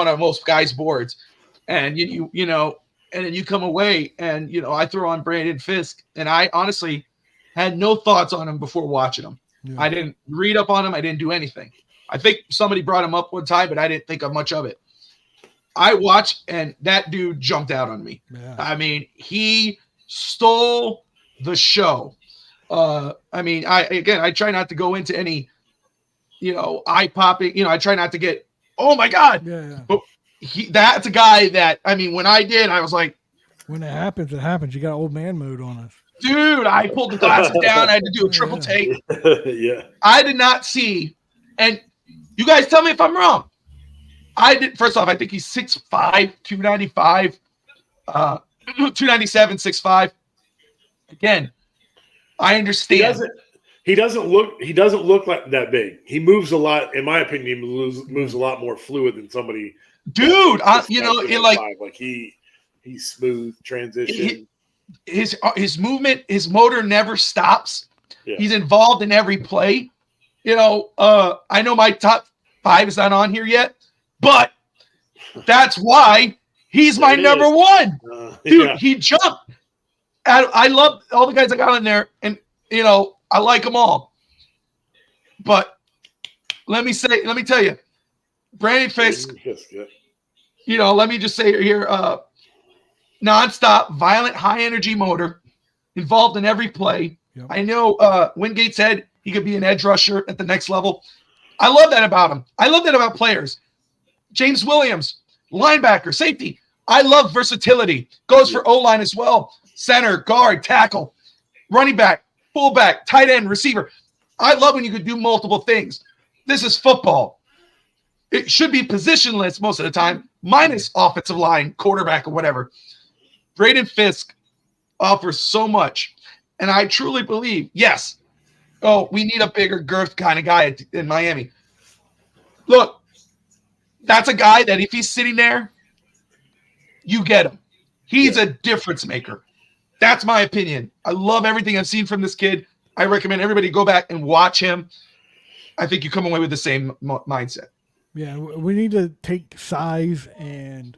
on most guys' boards, and and then you come away and I throw on Braden Fisk, and I honestly had no thoughts on him before watching him. Yeah. I didn't read up on him. I didn't do anything. I think somebody brought him up one time, but I didn't think of much of it. I watched, and that dude jumped out on me. Yeah. He stole the show. I try not to go into any, eye-popping, I try not to get, oh my God. Yeah. But that's a guy that, when I did, I was like. When it happens, it happens. You got old man mode on us. Dude, I pulled the glasses down. I had to do a triple take. Yeah. I did not see, and you guys tell me if I'm wrong. First off, I think he's 6'5", 295, 297, 6'5". Again, I understand. He doesn't look like that big. He moves a lot, in my opinion, he moves a lot more fluid than somebody. Dude, he's smooth transition. His movement, his motor never stops. Yeah. He's involved in every play. I know my top 5 is not on here yet. But that's why he's my number 1. Dude, He jumped. I love all the guys I got in there, and, I like them all. But let me tell you, Braden Fisk, let me just say here, nonstop, violent, high-energy motor, involved in every play. Yep. I know Wingate said he could be an edge rusher at the next level. I love that about him. I love that about players. James Williams, linebacker, safety. I love versatility. Goes for O-line as well. Center, guard, tackle, running back, fullback, tight end, receiver. I love when you could do multiple things. This is football. It should be positionless most of the time, minus offensive line, quarterback, or whatever. Braden Fisk offers so much. And I truly believe, yes, we need a bigger girth kind of guy in Miami. Look, that's a guy that if he's sitting there, you get him. He's a difference maker. That's my opinion. I love everything I've seen from this kid. I recommend everybody go back and watch him. I think you come away with the same mindset. Yeah, we need to take size and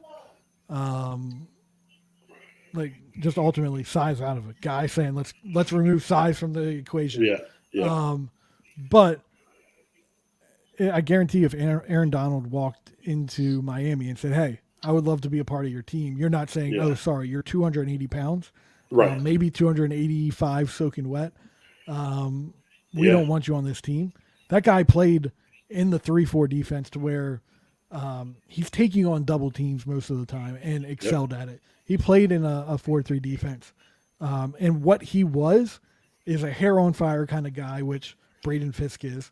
just ultimately size out of it. Guy saying let's remove size from the equation. Yeah. But I guarantee if Aaron Donald walked into Miami and said, "Hey, I would love to be a part of your team," you're not saying, "Oh, sorry, you're 280 pounds, right? Maybe 285 soaking wet. We don't want you on this team." That guy played in the 3-4 defense to where he's taking on double teams most of the time and excelled at it. He played in a 4-3 defense. And what he was is a hair on fire kind of guy, which Braden Fisk is.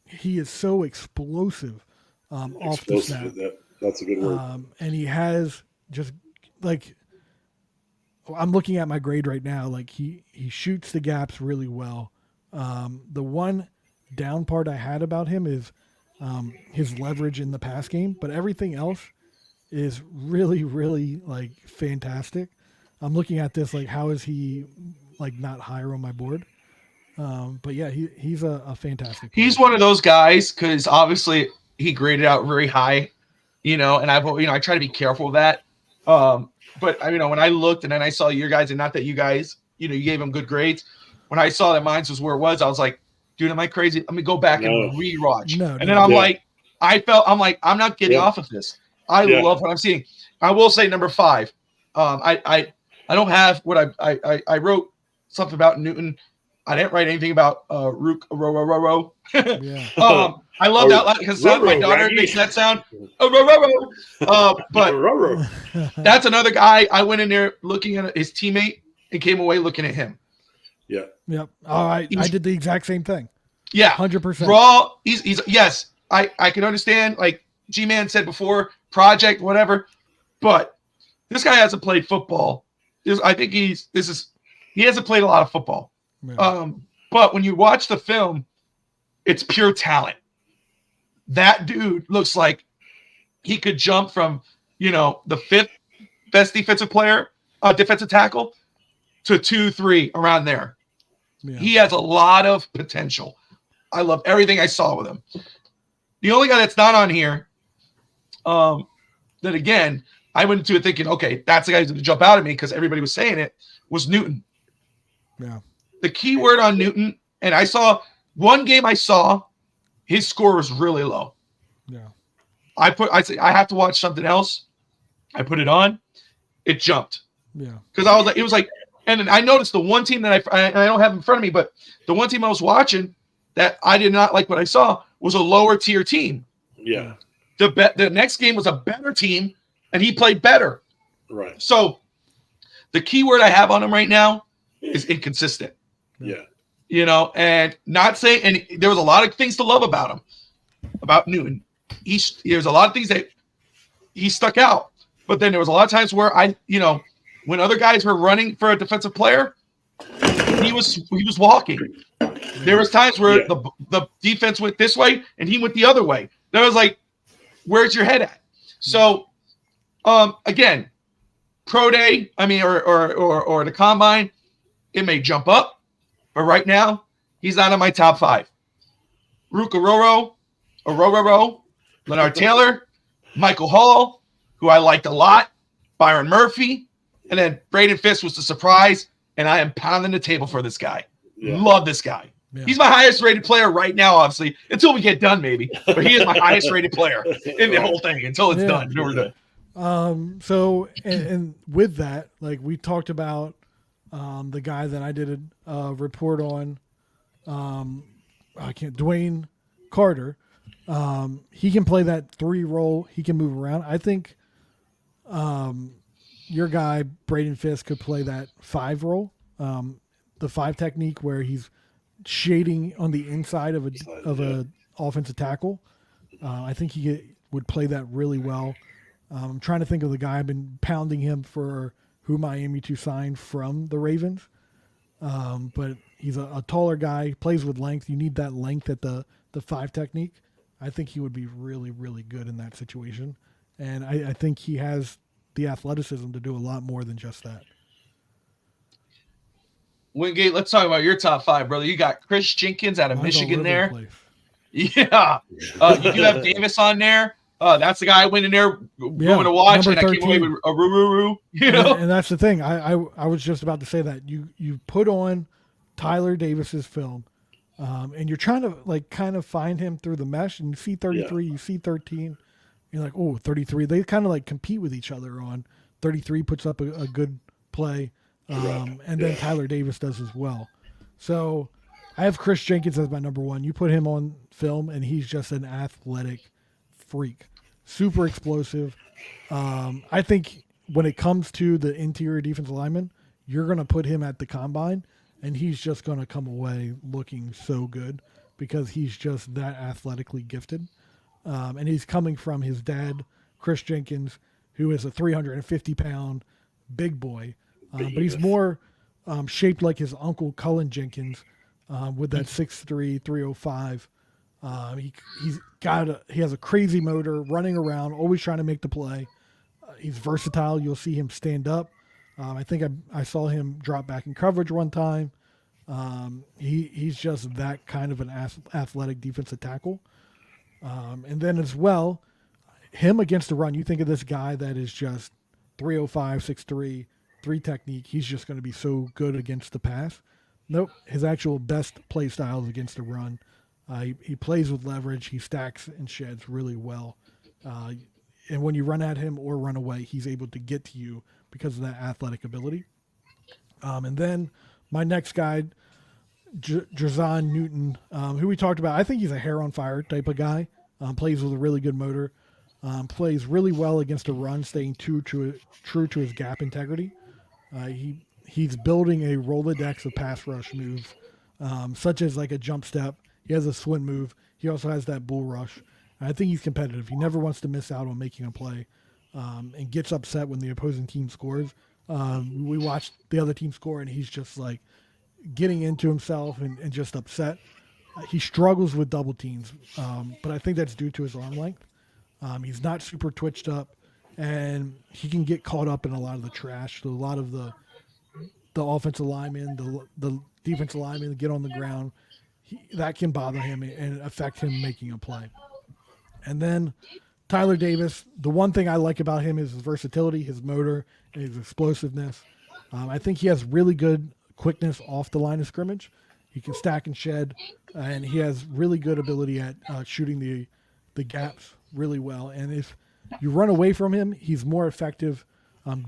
He is so explosive off the snap. That's a good word. And he has just like, I'm looking at my grade right now. Like he shoots the gaps really well. The one down part I had about him is his leverage in the pass game, but everything else is really, really like fantastic. I'm looking at this like, how is he like not higher on my board? But yeah, he's a fantastic player. He's one of those guys because obviously he graded out very high, and I try to be careful of that. But when I looked and then I saw your guys, and not that you guys, you gave him good grades. When I saw that mine was where it was, I was like, dude, am I crazy? Let me go back and rewatch. And then I'm like, I'm not getting off of this. I love what I'm seeing. I will say number 5. I don't have what I wrote something about Newton. I didn't write anything about Rook Ro. I love that because my daughter makes that sound. But that's another guy. I went in there looking at his teammate and came away looking at him. Yeah. Yep. All right. I did the exact same thing. Yeah. 100%. Raw. He's yes. I can understand. Like G-Man said before, project, whatever. But this guy hasn't played football. I think he hasn't played a lot of football. Yeah. But when you watch the film, it's pure talent. That dude looks like he could jump from, the 5th best defensive tackle to 2-3 around there. Yeah. He has a lot of potential. I love everything I saw with him. The only guy that's not on here, that again, I went into it thinking, okay, that's the guy who's going to jump out at me because everybody was saying it, was Newton. Yeah. The key word on Newton, and I saw one game his score was really low. Yeah. I said, I have to watch something else. I put it on. It jumped. Yeah. Because it was like, and then I noticed the one team that I don't have in front of me, but the one team I was watching that I did not like what I saw was a lower tier team. Yeah. The next game was a better team, and he played better. Right. So the key word I have on him right now is inconsistent. Yeah. And not saying, and there was a lot of things to love about him, about Newton. There's a lot of things that he stuck out, but then there was a lot of times where when other guys were running for a defensive player, he was walking. There was times where the defense went this way and he went the other way. That was like, where's your head at? So, again, pro day, or the combine, it may jump up. But right now, he's not in my top 5. Rook Ororo, Leonard Taylor, Michael Hall, who I liked a lot, Byron Murphy, and then Braden Fisk was the surprise, and I am pounding the table for this guy. Yeah. Love this guy. Yeah. He's my highest rated player right now, obviously, until we get done, maybe. But he is my highest rated player in the whole thing until it's done. We're done. So, and with that, like we talked about, the guy that I did a report on, Dwayne Carter. He can play that 3 role. He can move around. I think your guy Braden Fisk could play that 5 role, the 5 technique where he's shading on the inside of a offensive tackle. I think he would play that really well. I'm trying to think of the guy. I've been pounding him for who Miami to sign from the Ravens. But he's a taller guy, plays with length. You need that length at the 5 technique. I think he would be really, really good in that situation. And I think he has the athleticism to do a lot more than just that. Wingate, let's talk about your top 5, brother. You got Chris Jenkins out of Michigan there. Yeah. You do have Davis on there. That's the guy I went in there going to watch, and I came away with a roo. And that's the thing. I was just about to say that you put on Tyler Davis's film, and you're trying to kind of find him through the mesh, and you see 33, you see 13, you're like, oh, 33. They kind of compete with each other on 33 puts up a good play, and then Tyler Davis does as well. So I have Chris Jenkins as my number one. You put him on film, and he's just an athletic freak. Super explosive. I think when it comes to the interior defensive lineman, you're going to put him at the combine, and he's just going to come away looking so good because he's just that athletically gifted. And he's coming from his dad, Chris Jenkins, who is a 350-pound big boy. But he's more shaped like his uncle, Cullen Jenkins, with that 6'3", 305. He has a crazy motor, running around, always trying to make the play. He's versatile. You'll see him stand up. I think I saw him drop back in coverage one time. He's just that kind of an athletic defensive tackle. And then as well, him against the run, you think of this guy that is just 305, 6'3", 3 technique. He's just going to be so good against the pass. Nope. His actual best play style is against the run. He plays with leverage. He stacks and sheds really well. And when you run at him or run away, he's able to get to you because of that athletic ability. And then my next guy, Drazan Newton, who we talked about. I think he's a hair on fire type of guy. Plays with a really good motor. Plays really well against a run, staying true to his gap integrity. He's building a Rolodex of pass rush moves, such as like a jump step. He has a swim move. He also has that bull rush. I think he's competitive. He never wants to miss out on making a play, and gets upset when the opposing team scores. We watched the other team score, and he's just like getting into himself and just upset. He struggles with double teams, but I think that's due to his arm length. He's not super twitched up, and he can get caught up in a lot of the trash. So a lot of the offensive linemen, the defensive linemen get on the ground. That can bother him and affect him making a play. And then Tyler Davis, the one thing I like about him is his versatility, his motor, and his explosiveness. I think he has really good quickness off the line of scrimmage. He can stack and shed, and he has really good ability at shooting the gaps really well. And if you run away from him, he's more effective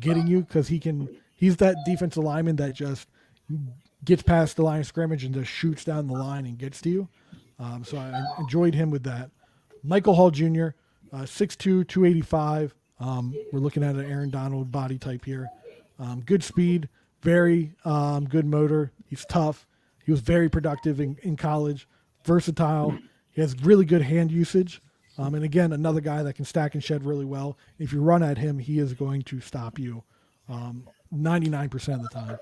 getting you because he's that defensive lineman that just gets past the line of scrimmage and just shoots down the line and gets to you. So I enjoyed him with that. Michael Hall Jr., 6'2", 285. We're looking at an Aaron Donald body type here. Good speed, very good motor. He's tough. He was very productive in college, versatile. He has really good hand usage. And again, another guy that can stack and shed really well. If you run at him, he is going to stop you 99% of the time.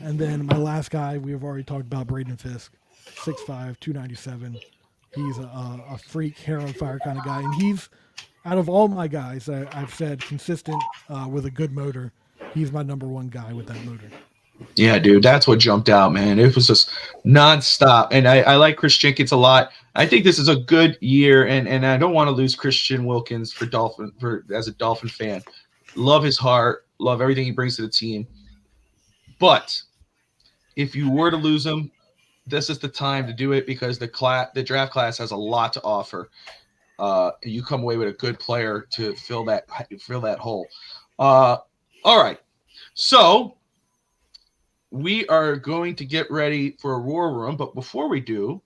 And then my last guy, we have already talked about Braden Fisk, 6'5", 297. He's a freak, hair on fire kind of guy. And he's, out of all my guys, I've said consistent with a good motor. He's my number one guy with that motor. Yeah, dude, that's what jumped out, man. It was just nonstop. And I like Chris Jenkins a lot. I think this is a good year, and I don't want to lose Christian Wilkins as a Dolphin fan. Love his heart, love everything he brings to the team. But if you were to lose him, this is the time to do it because the draft class has a lot to offer. You come away with a good player to fill that hole. All right, so we are going to get ready for a war room, but before we do,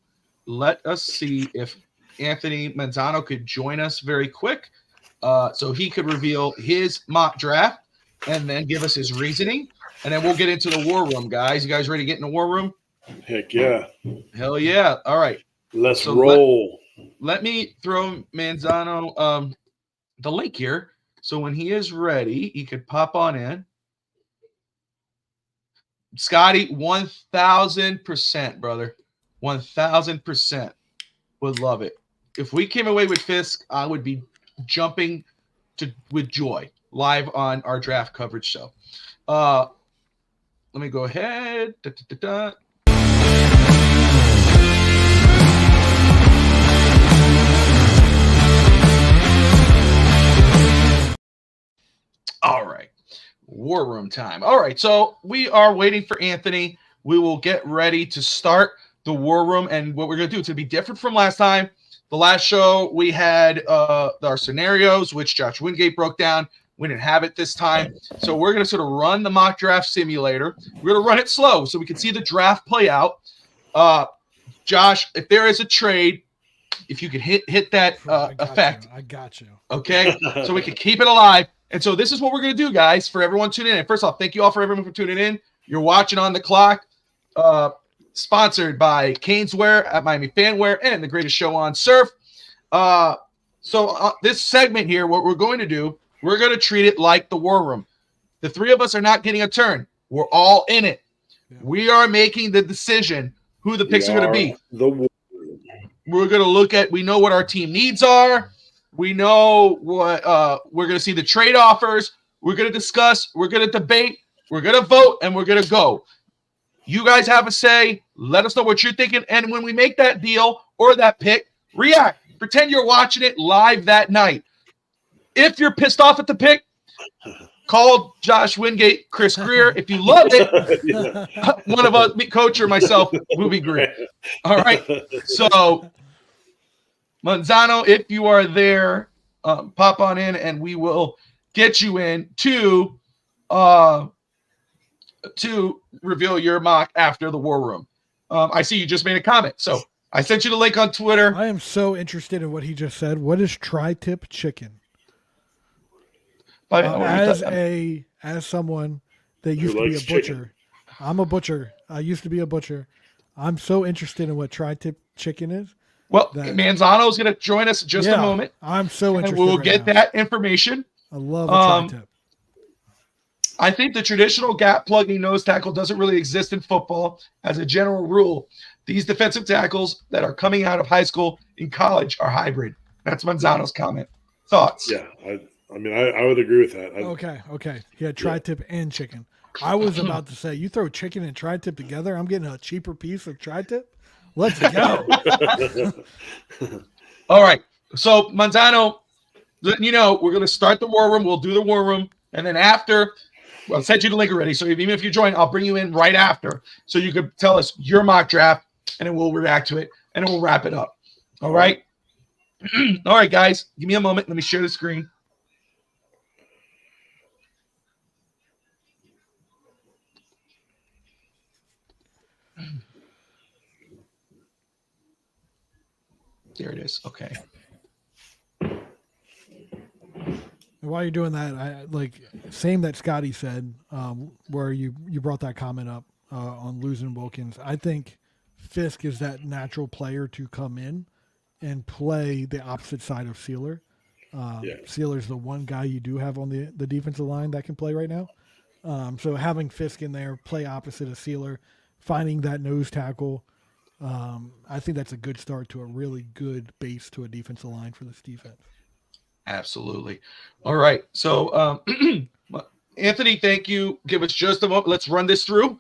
let us see if Anthony Manzano could join us very quick, so he could reveal his mock draft and then give us his reasoning, and then we'll get into the war room, guys. You guys ready to get in the war room? Heck yeah. Hell yeah. All right. Let's roll. Let me throw Manzano the link here. So when he is ready, he could pop on in. Scotty, 1,000%, brother. 1,000%. Would love it. If we came away with Fisk, I would be jumping with joy live on our draft coverage show. Let me go ahead. All right. War room time. All right. So we are waiting for Anthony. We will get ready to start the war room. And what we're going to do, it's going to be different from last time. The last show we had our scenarios, which Josh Wingate broke down. We didn't have it this time. So we're going to sort of run the mock draft simulator. We're going to run it slow so we can see the draft play out. Josh, if there is a trade, if you could hit that effect. I got you. Okay, so we can keep it alive. And so this is what we're going to do, guys, for everyone tuning in. And first off, thank you all for everyone for tuning in. You're watching On the Clock, sponsored by Caneswear at Miami Fanwear and the greatest show on surf. So this segment here, what we're going to do, we're going to treat it like the War Room. The three of us are not getting a turn. We're all in it. Yeah. We are making the decision who the picks are going to be. We're going to look at, we know what our team needs are. We know what we're going to see the trade offers. We're going to discuss. We're going to debate. We're going to vote, and we're going to go. You guys have a say. Let us know what you're thinking. And when we make that deal or that pick, react. Pretend you're watching it live that night. If you're pissed off at the pick, call Josh Wingate, Chris Greer. If you love it, one of us, me, Coach, or myself, will be great. All right. So, Manzano, if you are there, pop on in, and we will get you in to reveal your mock after the War Room. I see you just made a comment, so I sent you the link on Twitter. I am so interested in what he just said. What is tri-tip chicken? As someone that used to be a butcher, chicken. I'm a butcher. I used to be a butcher. I'm so interested in what tri-tip chicken is. Well, Manzano is going to join us in just a moment. I'm so interested. And we'll get that information. I love a tri-tip. I think the traditional gap plugging nose tackle doesn't really exist in football as a general rule. These defensive tackles that are coming out of high school and college are hybrid. That's Manzano's comment. Thoughts? Yeah, I mean, I would agree with that. Okay. He had tri-tip and chicken. I was about to say, you throw chicken and tri-tip together, I'm getting a cheaper piece of tri-tip. Let's go. All right. So, Manzano, we're going to start the War Room. We'll do the War Room. And then after, I'll send you the link already. So even if you join, I'll bring you in right after. So you could tell us your mock draft, and then we'll react to it, and then we'll wrap it up. All right? All right, guys. Give me a moment. Let me share the screen. There it is. Okay. While you're doing that, I same that Scotty said, where you brought that comment up on losing Wilkins. I think Fisk is that natural player to come in and play the opposite side of Sealer. Sealer's the one guy you do have on the defensive line that can play right now. So having Fisk in there, play opposite of Sealer, finding that nose tackle, I think that's a good start to a really good base to a defensive line for this defense. Absolutely. All right. So, Anthony, thank you. Give us just a moment. Let's run this through.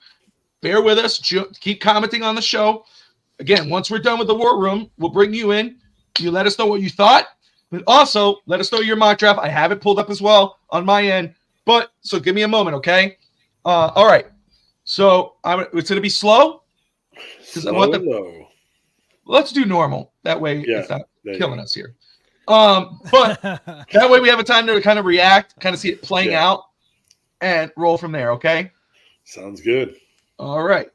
Bear with us. Keep commenting on the show. Again, once we're done with the War Room, we'll bring you in. You let us know what you thought, but also let us know your mock draft. I have it pulled up as well on my end, so give me a moment, okay? All right. So it's going to be slow. Let's do normal. That way it's not killing us here. But that way we have a time to kind of react, kind of see it playing out, and roll from there, okay? Sounds good. All right.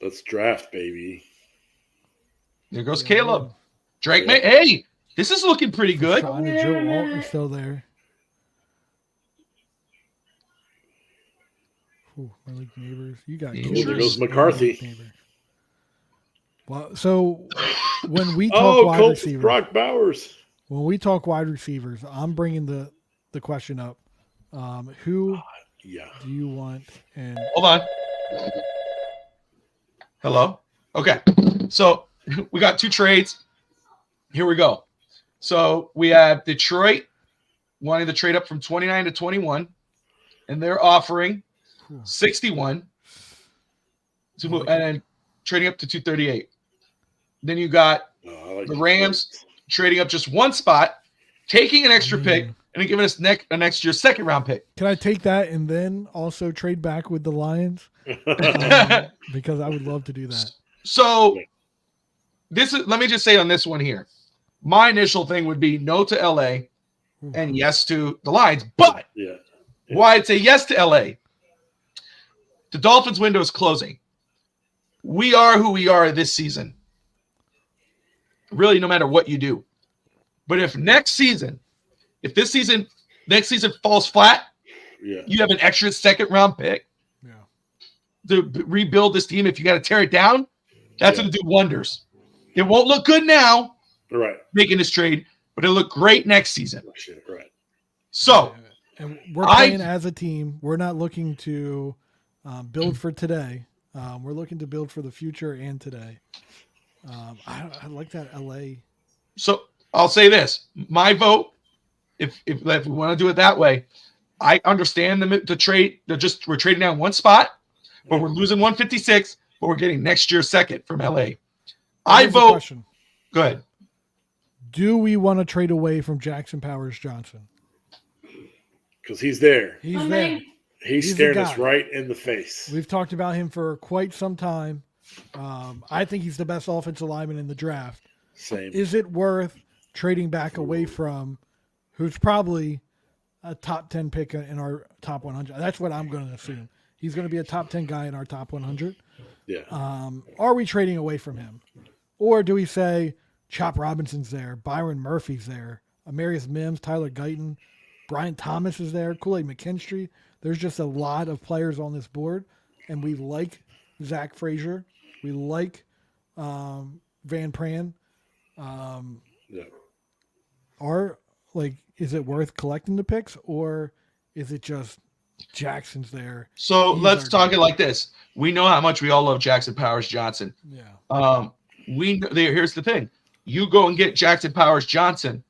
Let's draft, baby. There goes Caleb. Drake, hey, this is looking pretty good. Sean and Joe Walton's still there. Ooh, Malik Neighbors. You got there goes McCarthy. Well, so when we talk wide receivers, Brock Bowers. When we talk wide receivers, I'm bringing the question up. Who do you want? And hold on. Hello. Okay. So we got two trades. Here we go. So we have Detroit wanting to trade up from 29 to 21, and they're offering 61 to move, and then trading up to 238. Then you got the Rams trading up just one spot, taking an extra pick, and then giving us an extra second round pick. Can I take that and then also trade back with the Lions? Because I would love to do that. So let me just say on this one here, my initial thing would be no to LA and yes to the Lions. But why I'd say yes to LA, the Dolphins window is closing. we are who we are this season. Really, no matter what you do. But if next season falls flat, you have an extra second round pick to rebuild this team. If you got to tear it down, that's going to do wonders. It won't look good now, making this trade, but it'll look great next season. Right. So, and we're playing as a team. We're not looking to build for today. We're looking to build for the future and today. I like that LA. So I'll say this: my vote, if we want to do it that way, I understand the trade. We're trading down one spot, but we're losing 156, but we're getting next year's second from LA. I vote. Question. Go ahead. Do we want to trade away from Jackson Powers Johnson? Because he's there. He's there. He's staring us right in the face. We've talked about him for quite some time. I think he's the best offensive lineman in the draft. Same. Is it worth trading back away from who's probably a top 10 pick in our top 100? That's what I'm going to assume. He's going to be a top 10 guy in our top 100. Yeah. Are we trading away from him? Or do we say Chop Robinson's there, Byron Murphy's there, Amarius Mims, Tyler Guyton, Brian Thomas is there, Kool-Aid McKinstry. There's just a lot of players on this board, and we like Zach Frazier. We like Van Pran. Is it worth collecting the picks, or is it just Jackson's there? So let's talk it like this. We know how much we all love Jackson Powers Johnson. Yeah. Here's the thing. You go and get Jackson Powers Johnson.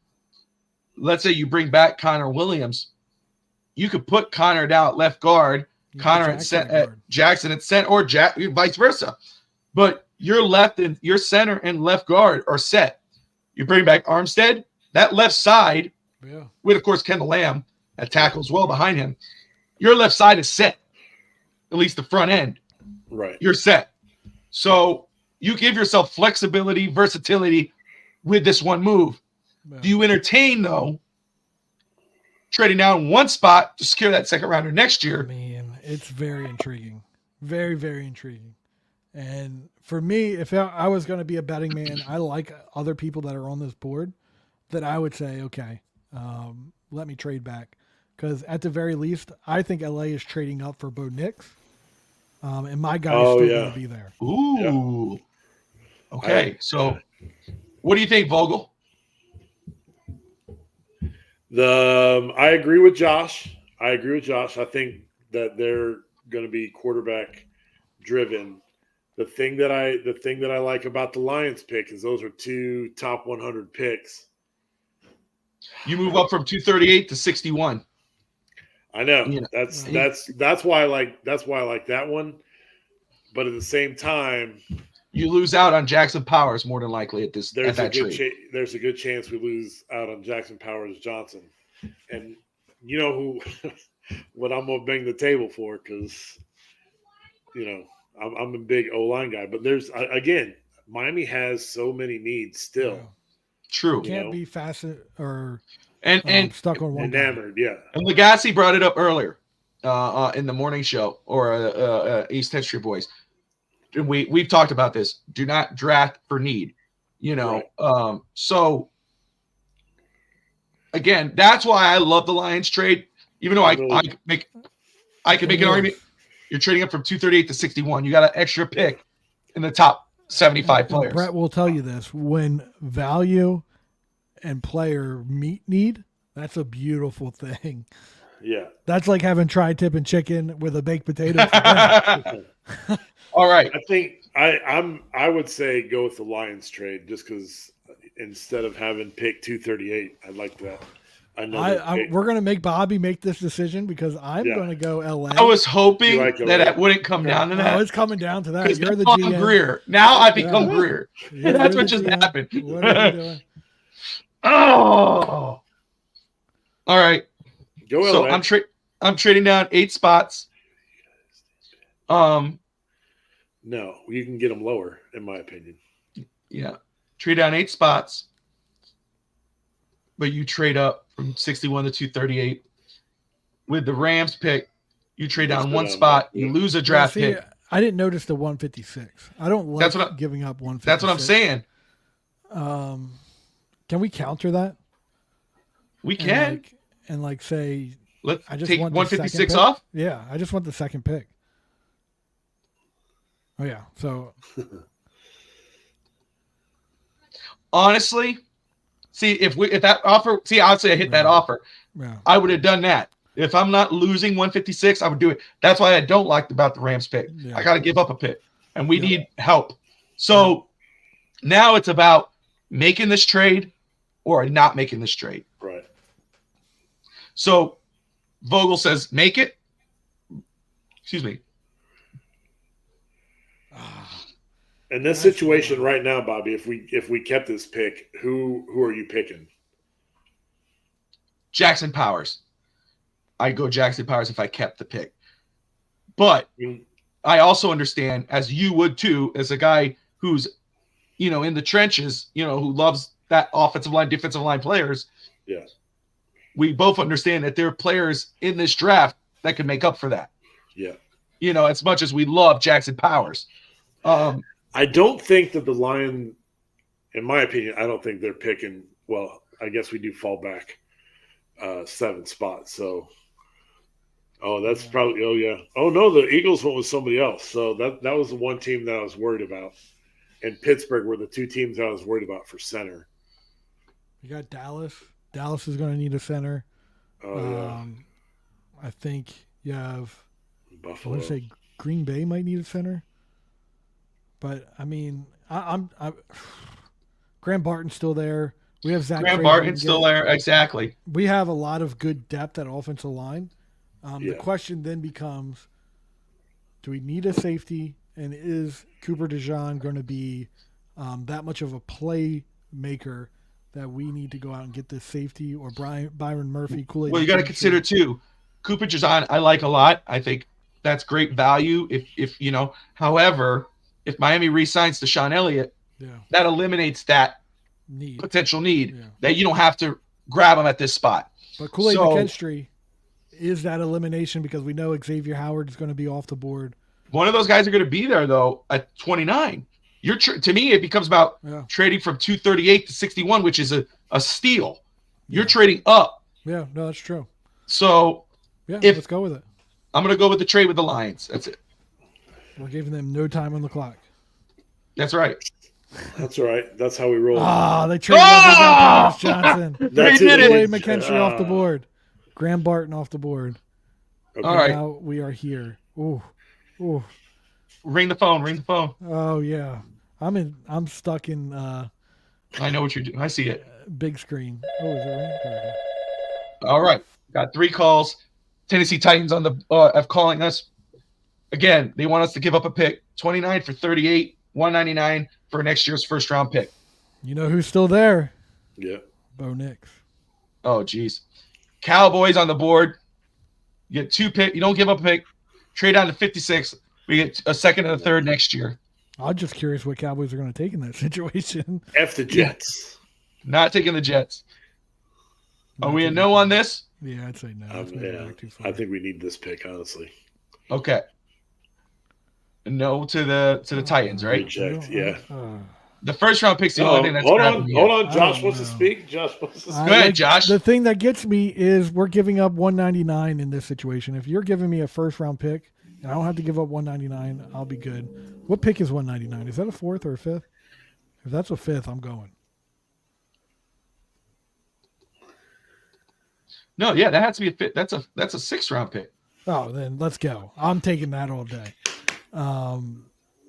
Let's say you bring back Connor Williams. You could put Connor down at left guard, Connor at Jackson at center, or vice versa. But your center and left guard are set. You bring back Armstead, that left side, with of course Kendall Lamb at tackle as well behind him. Your left side is set, at least the front end. Right. You're set. So you give yourself flexibility, versatility with this one move. Yeah. Do you entertain, though, trading down one spot to secure that second rounder next year? Man, it's very intriguing. Very, very intriguing. And for me, if I was going to be a betting man, I like other people that are on this board that I would say, okay, let me trade back. Because at the very least, I think LA is trading up for Bo Nix. And my guy is still going to be there. Ooh. Yeah. Okay. So what do you think, Vogel? I agree with Josh. I think that they're going to be quarterback driven. The thing that I like about the Lions pick is those are two top 100 picks. You move up from 238 to 61. I know. That's why I like that one. But at the same time, you lose out on Jackson Powers more than likely at that trade. There's a good chance we lose out on Jackson Powers Johnson, and you know who what I'm gonna bang the table for, because I'm a big O-line guy. But there's again, Miami has so many needs still. Yeah. True. Can't be fastened or and stuck on one. Enamored, yeah. And Legacy brought it up earlier in the morning show or East History Boys. We've talked about this. Do not draft for need. Right. So again, that's why I love the Lions trade. Even though I can make an argument. You're trading up from 238 to 61. You got an extra pick in the top 75 players. Brett will tell you this: when value and player meet need, that's a beautiful thing. Yeah, that's like having tri-tip and chicken with a baked potato. All right, I think I would say go with the Lions trade just because instead of having pick 238, I like that. We're going to make Bobby make this decision because I'm going to go LA. I was hoping that it wouldn't come down to that. No, it's coming down to that. You're the GM. GM. Greer. Now I become Greer. That's what just happened. What are you doing? Oh. All right. Go LA. So I'm trading down 8 spots. No, you can get them lower, in my opinion. Yeah. Trade down 8 spots. But you trade up from 61 to 238. With the Rams pick, you trade down 1 spot. You lose a draft pick. I didn't notice the 156. I don't like giving up 156. That's what I'm saying. Can we counter that? We can. And say, let's I just take want 156 off. Yeah, I just want the second pick. Oh yeah. So honestly, see if that offer. See, I'd say I hit that offer. Yeah. I would have done that. If I'm not losing 156, I would do it. That's why I don't like about the Rams pick. Yeah. I got to give up a pick, and we need help. So now it's about making this trade or not making this trade. Right. So Vogel says, make it. Excuse me. In this situation right now, Bobby, if we kept this pick, who are you picking? Jackson Powers. I'd go Jackson Powers if I kept the pick. But I also understand, as you would too, as a guy who's, in the trenches, who loves that offensive line, defensive line players. Yeah. We both understand that there are players in this draft that can make up for that. Yeah. As much as we love Jackson Powers. I don't think that the Lions, in my opinion, I don't think they're picking. Well, I guess we do fall back 7 spots. So, that's probably. Oh yeah. Oh no, the Eagles went with somebody else. So that was the one team that I was worried about, and Pittsburgh were the 2 teams I was worried about for center. You got Dallas. Dallas is going to need a center. Oh yeah. I think you have Buffalo. I want to say Green Bay might need a center. But I mean, I'm Graham Barton's still there. We have Zach. Graham Barton's still there, exactly. We have a lot of good depth at offensive line. The question then becomes: do we need a safety? And is Cooper DeJean going to be that much of a playmaker that we need to go out and get this safety or Byron Murphy? Kool-Aid. Well, you got to consider too. Cooper DeJean, I like a lot. I think that's great value. If however. If Miami re-signs Deshaun Elliott, that eliminates that potential need that you don't have to grab him at this spot. But Kool-Aid McKinstry is that elimination because we know Xavier Howard is going to be off the board. One of those guys are going to be there, though, at 29. To me, it becomes about trading from 238 to 61, which is a steal. You're trading up. Yeah, no, that's true. So let's go with it. I'm going to go with the trade with the Lions. That's it. We're giving them no time on the clock. That's right. That's right. That's how we roll. They traded Thomas Johnson. They did it. Kool-Aid McKinstry off the board. Graham Barton off the board. Okay. All right. Now we are here. Ooh. Ring the phone. Oh yeah. I'm stuck in I know what you're doing. I see it. Big screen. Oh, is it right? There we go. All right. Got 3 calls. Tennessee Titans on the F calling us. Again, they want us to give up a pick. 29 for 38, 199 for next year's first round pick. You know who's still there? Yeah. Bo Nix. Oh, geez. Cowboys on the board. You get 2 picks. You don't give up a pick. Trade down to 56. We get a second and a third next year. I'm just curious what Cowboys are going to take in that situation. F the Jets. Not taking the Jets. Are we a no on this? Yeah, I'd say no. I think we need this pick, honestly. Okay. No to the Titans, right? Reject, yeah. The first round pick's the only thing that's hold on. Josh wants to speak. Go ahead, Josh. The thing that gets me is we're giving up 199 in this situation. If you're giving me a first round pick and I don't have to give up 199, I'll be good. What pick is 199? Is that a 4th or a 5th? If that's a 5th, I'm going. No, yeah, that has to be a fit. That's a 6th round pick. Oh, then let's go. I'm taking that all day.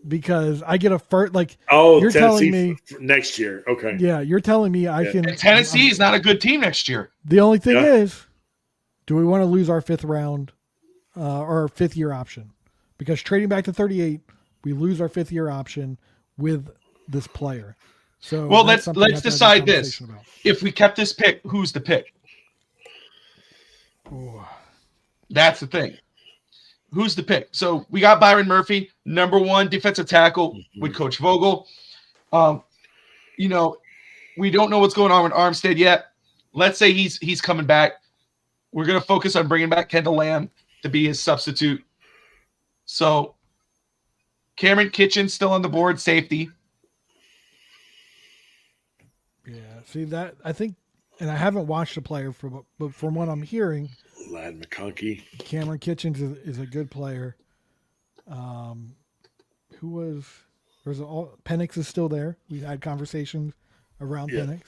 Because I get a first, you're Tennessee telling me next year. Okay. Yeah, you're telling me I can. And Tennessee is not a good team next year. The only thing is, do we want to lose our 5th round or our 5th year option? Because trading back to 38, we lose our 5th year option with this player. So let's decide this. If we kept this pick, who's the pick? Ooh. That's the thing. Who's the pick? So we got Byron Murphy, number 1 defensive tackle with Coach Vogel. We don't know what's going on with Armstead yet. Let's say he's coming back. We're going to focus on bringing back Kendall Lamb to be his substitute. So Cameron Kitchen still on the board, safety. Yeah, see that I think, and I haven't watched the player but from what I'm hearing, Lad McConkey, Cameron Kitchens is a good player. Who was Penix is still there. We had conversations around Penix.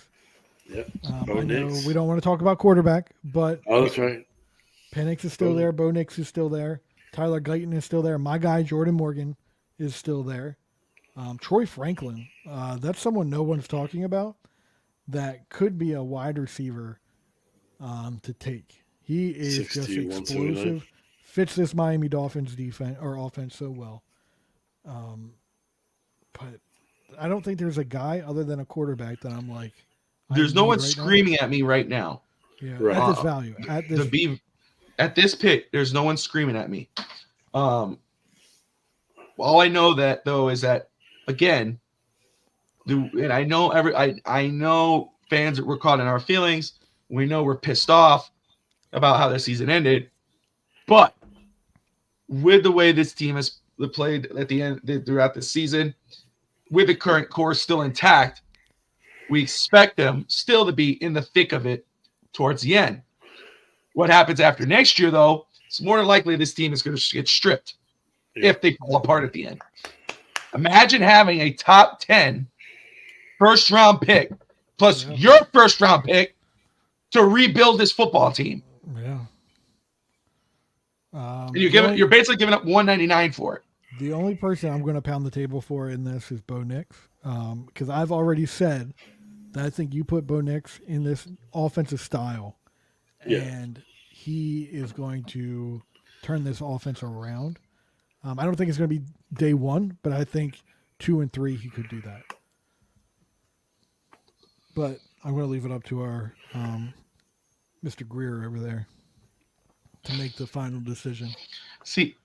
Yep. I know we don't want to talk about quarterback, but that's right. Penix is still there. Bo Nix is still there. Tyler Guyton is still there. My guy Jordan Morgan is still there. Troy Franklin, that's someone no one's talking about. That could be a wide receiver to take. He is just explosive. Fits this Miami Dolphins defense or offense so well. But I don't think there's a guy other than a quarterback that I'm like. There's no one screaming at me right now. Yeah, right. At this value, at this pick, there's no one screaming at me. All I know that though is that again, and I know I know fans that were caught in our feelings. We know we're pissed off about how the season ended, but with the way this team has played at the end throughout the season, with the current core still intact, we expect them still to be in the thick of it towards the end. What happens after next year, though, it's more than likely this team is going to get stripped if they fall apart at the end. Imagine having a top 10 first-round pick plus your first-round pick to rebuild this football team. Yeah. And you're basically giving up $199 for it. The only person I'm going to pound the table for in this is Bo Nix, because I've already said that I think you put Bo Nix in this offensive style, and he is going to turn this offense around. I don't think it's going to be day one, but I think 2 and 3 he could do that. But I'm going to leave it up to our Mr. Greer over there to make the final decision. See,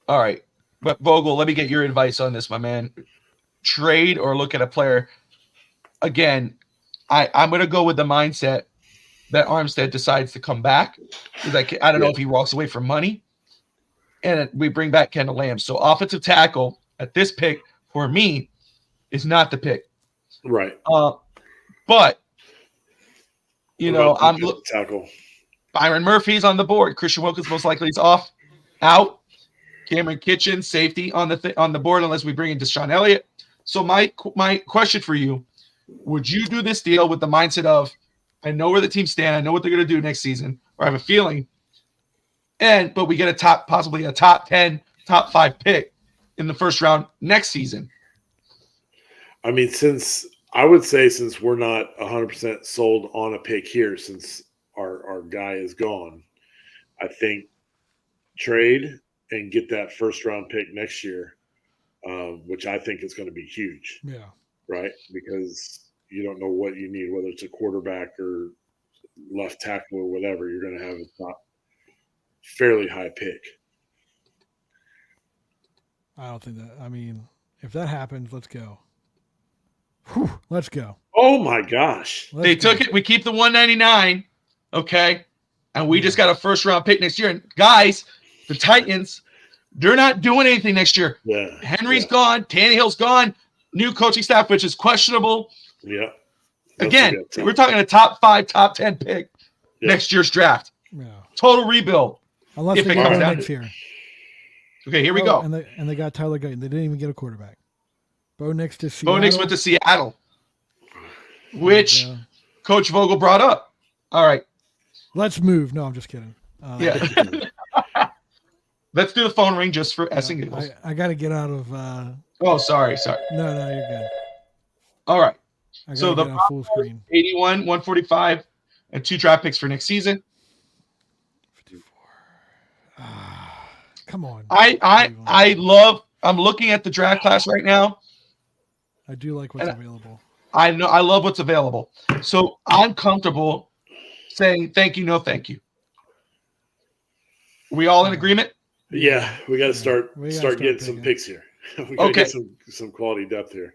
all right, but Vogel, let me get your advice on this, my man. Trade or look at a player. Again, I'm going to go with the mindset that Armstead decides to come back. I don't know if he walks away for money. And we bring back Kendall Lamb. So offensive tackle at this pick for me is not the pick. Right. But, I'm tackle. Byron Murphy's on the board. Christian Wilkins most likely is out. Cameron Kitchen, safety on the board unless we bring in Deshaun Elliott. So my question for you, would you do this deal with the mindset of, I know where the team stand, I know what they're going to do next season, or I have a feeling, but we get possibly a top 10, top 5 pick in the first round next season? I mean, since we're not 100% sold on a pick here, since our guy is gone, I think trade and get that first round pick next year, which I think is going to be huge. Yeah. Right? Because you don't know what you need, whether it's a quarterback or left tackle or whatever. You're going to have a fairly high pick. I don't think that. I mean, if that happens, let's go. Whew, let's go. Oh my gosh! They took it. We keep the 199, okay, and we just got a first round pick next year. And guys, the Titans, they're not doing anything next year. Yeah, Henry's gone. Tannehill's gone. New coaching staff, which is questionable. Yeah. Again, we're talking a top 5, top 10 pick next year's draft. Yeah. Total rebuild. Unless they get Bo Nix here. Okay, here we go. And they got Tyler Guyton. They didn't even get a quarterback. Bo Nix to Seattle. Bo Nix went to Seattle, which Coach Vogel brought up. All right. Let's move. No, I'm just kidding. Let's do the phone ring just for S and Giggles. I got to get out of. Oh, sorry. No, you're good. All right. So the full screen. 81, 145, and 2 draft picks for next season. 54. Come on. I'm looking at the draft class right now. I do like what's available. I know I love what's available. So I'm comfortable saying thank you, no thank you. We all in agreement? Yeah, we got to start getting some picks here. We got to get some quality depth here.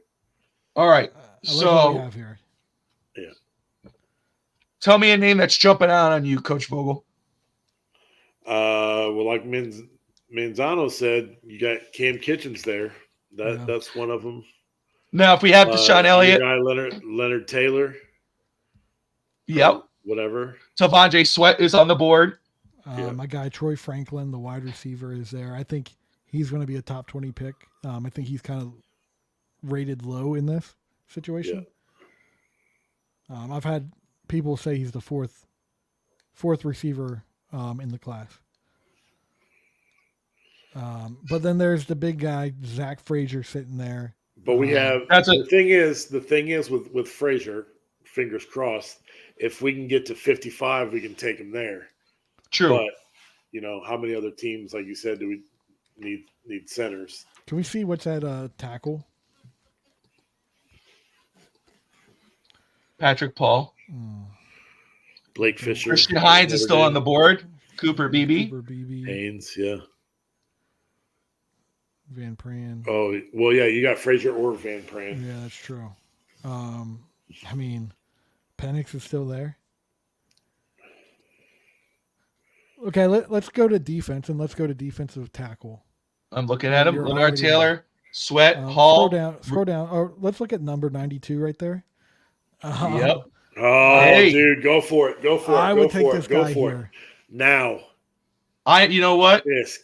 All right. What we have here. Yeah. Tell me a name that's jumping out on you, Coach Vogel. Well, like Manzano said you got Cam Kitchens there. That's one of them. Now, if we have Deshaun Elliott, guy Leonard Taylor. Yep. Whatever. Tavondre Sweat is on the board. My guy Troy Franklin, the wide receiver, is there. I think he's going to be a top 20 pick. I think he's kind of rated low in this situation. Yeah. I've had people say he's the fourth receiver in the class. But then there's the big guy, Zach Frazier, sitting there. But we have the thing is with Frazier, fingers crossed, if we can get to 55, we can take him there. True. But how many other teams, like you said, do we need centers? Can we see what's at tackle? Patrick Paul. Blake Fisher. Christian Hines is still on the board. Cooper Beebe. Haynes, yeah. Van Pran. Oh, well, yeah, you got Frazier or Van Pran. Yeah, that's true. Penix is still there. Okay, let's go to defense, and let's go to defensive tackle. I'm looking at him. Leonard Taylor, Sweat, Hall. Scroll down. Oh, let's look at number 92 right there. Yep. Oh, hey. Dude, go for it. I would take this guy here. Now. You know what? Fisk.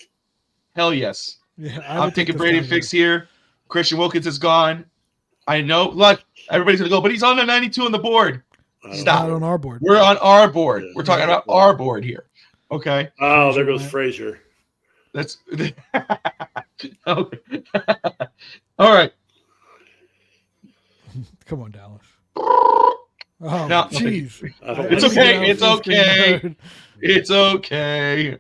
Hell yes. Yeah, I'm taking Brady Fix here. Christian Wilkins is gone. I know. Look, everybody's going to go, but he's on the 92 on the board. Stop. Not on our board. We're on our board. We're talking about our board here. Okay. Oh, there goes Frazier. That's okay. All right. Come on, Dallas. Oh, jeez. It's okay. It's okay. It's okay.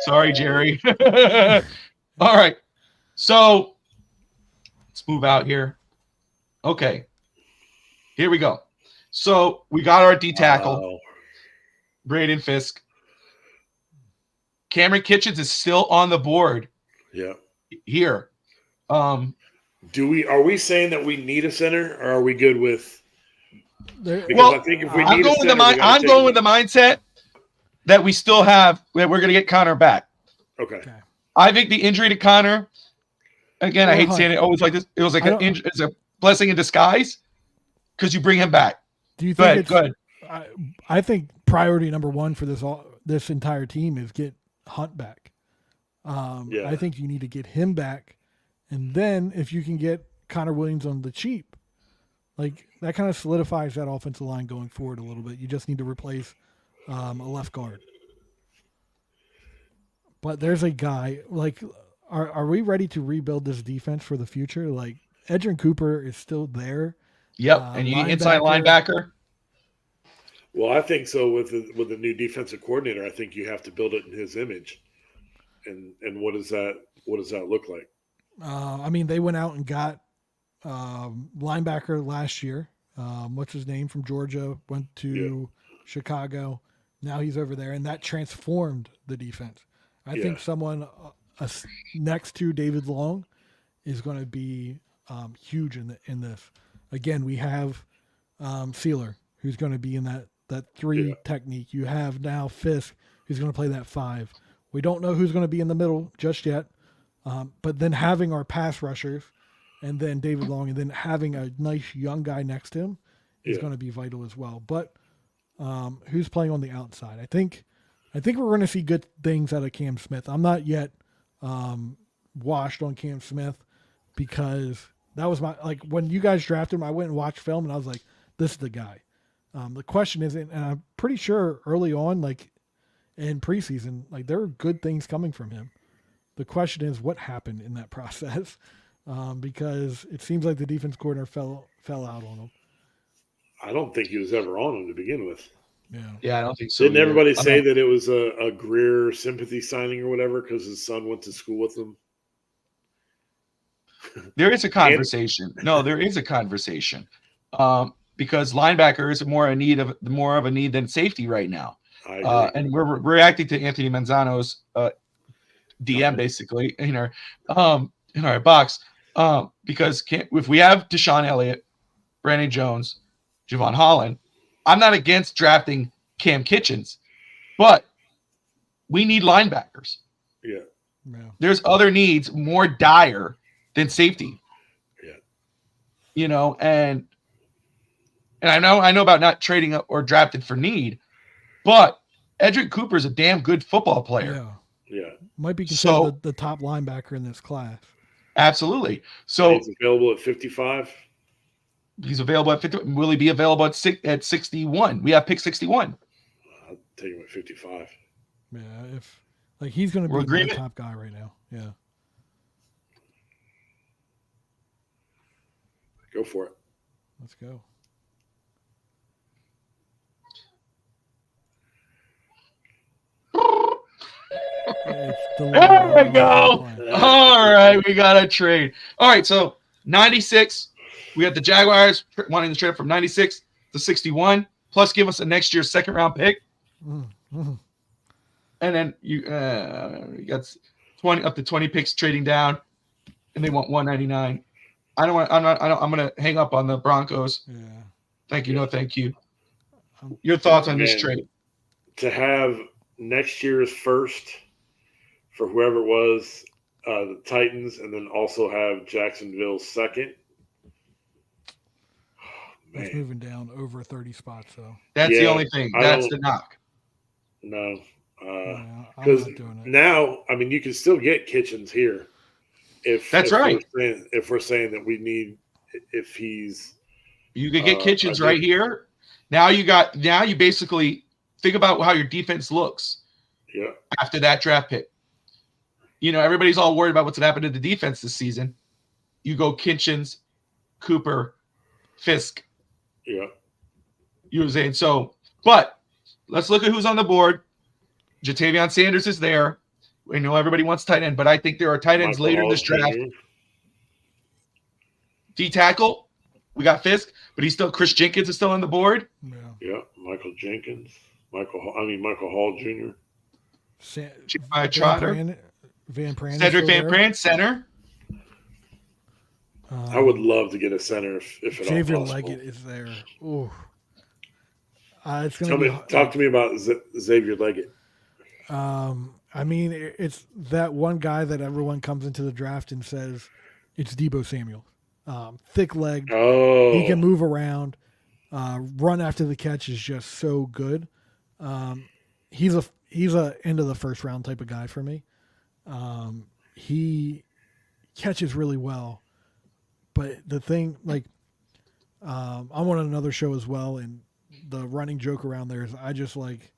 Sorry, Jerry. All right. So let's move out here. Okay. Here we go. So we got our D tackle. Wow. Braden Fisk. Cameron Kitchens is still on the board. Yeah. Here. Are we saying that we need a center, or are we good with? I think if we need a center, I'm going with the mindset that we still have. That we're going to get Connor back. Okay. I think the injury to Connor. Again, I hate saying it always like this. It was like it's a blessing in disguise because you bring him back. Do you think? Go ahead. I think priority number one for this entire team is get Hunt back. I think you need to get him back. And then if you can get Connor Williams on the cheap, like that kind of solidifies that offensive line going forward a little bit. You just need to replace a left guard. But there's a guy, like, are we ready to rebuild this defense for the future? Like, Edgerrin Cooper is still there. Yep, and you need inside linebacker. Well, I think so. With the new defensive coordinator, I think you have to build it in his image. And what does that look like? They went out and got linebacker last year. What's his name from Georgia? Went to Chicago. Now he's over there, and that transformed the defense. I think someone next to David Long is going to be huge in this. Again, we have Sealer, who's going to be in that 3 technique. You have now Fisk, who's going to play that 5. We don't know who's going to be in the middle just yet. But then having our pass rushers and then David Long and then having a nice young guy next to him is going to be vital as well. But who's playing on the outside? I think we're going to see good things out of Cam Smith. I'm not yet washed on Cam Smith because that was when you guys drafted him, I went and watched film and I was like, this is the guy. The question isn't, and I'm pretty sure early on, like in preseason, like there are good things coming from him. The question is what happened in that process, because it seems like the defense coordinator fell out on him. I don't think he was ever on him to begin with. Yeah, I don't think so. Didn't everybody say that it was a Greer sympathy signing or whatever because his son went to school with him? There is a conversation. No, there is a conversation because linebacker is more of a need than safety right now. And we're reacting to Anthony Manzano's DM basically in our box because if we have Deshaun Elliott, Brandon Jones, Javon Holland, I'm not against drafting Cam Kitchens, but we need linebackers. Yeah. There's other needs more dire than safety. Yeah. You know, and I know about not trading up or drafted for need, but Edric Cooper is a damn good football player. Yeah. Might be considered the top linebacker in this class. Absolutely. So and he's available at 55. He's available at 50. Will he be available at 61? We have pick 61. I'll take him at 55. Yeah, if like he's going to be my top guy right now. Yeah. Go for it. Let's go. There we go. All right, we got a trade. All right, so 96. We got the Jaguars wanting to trade up from 96 to 61, plus give us a next year's second round pick. Mm-hmm. And then you got 20 up to 20 picks trading down, and they want 199. I'm gonna hang up on the Broncos. Yeah. Thank you. No, thank you. Your thoughts on this trade? To have next year's first for whoever it was, the Titans, and then also have Jacksonville's second. Oh, it's moving down over 30 spots, though. That's the only thing. That's the knock. No. Because now, I mean, you can still get Kitchens here. If we're saying that we need, if he's, you could get Kitchens right here. Now you basically think about how your defense looks. Yeah. After that draft pick, you know everybody's all worried about what's going to happen to the defense this season. You go Kitchens, Cooper, Fisk. Yeah. You were saying so, but let's look at who's on the board. Jatavion Sanders is there. We know everybody wants tight end, but I think there are tight ends later in this draft. D tackle, we got Fisk, but Chris Jenkins is still on the board. Yeah, Michael Hall Jr. Trotter. Van Pran. Cedric Van Pran, center. I would love to get a center if at Xavier all possible. Leggett is there. Ooh. It's gonna talk to me about Xavier Leggett. I mean, it's that one guy that everyone comes into the draft and says it's Deebo Samuel. Thick-legged. Oh. He can move around. Run after the catch is just so good. He's a end of the first round type of guy for me. He catches really well. But the thing, I'm on another show as well, and the running joke around there is I just like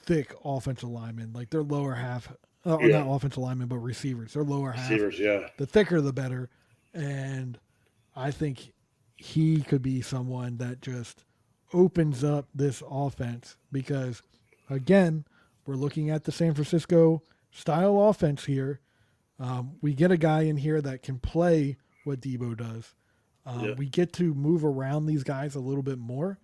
thick offensive linemen, like their lower half, not offensive linemen, but receivers. Their lower half. Receivers, yeah. The thicker, the better. And I think he could be someone that just opens up this offense because, again, we're looking at the San Francisco style offense here. We get a guy in here that can play what Deebo does. We get to move around these guys a little bit more.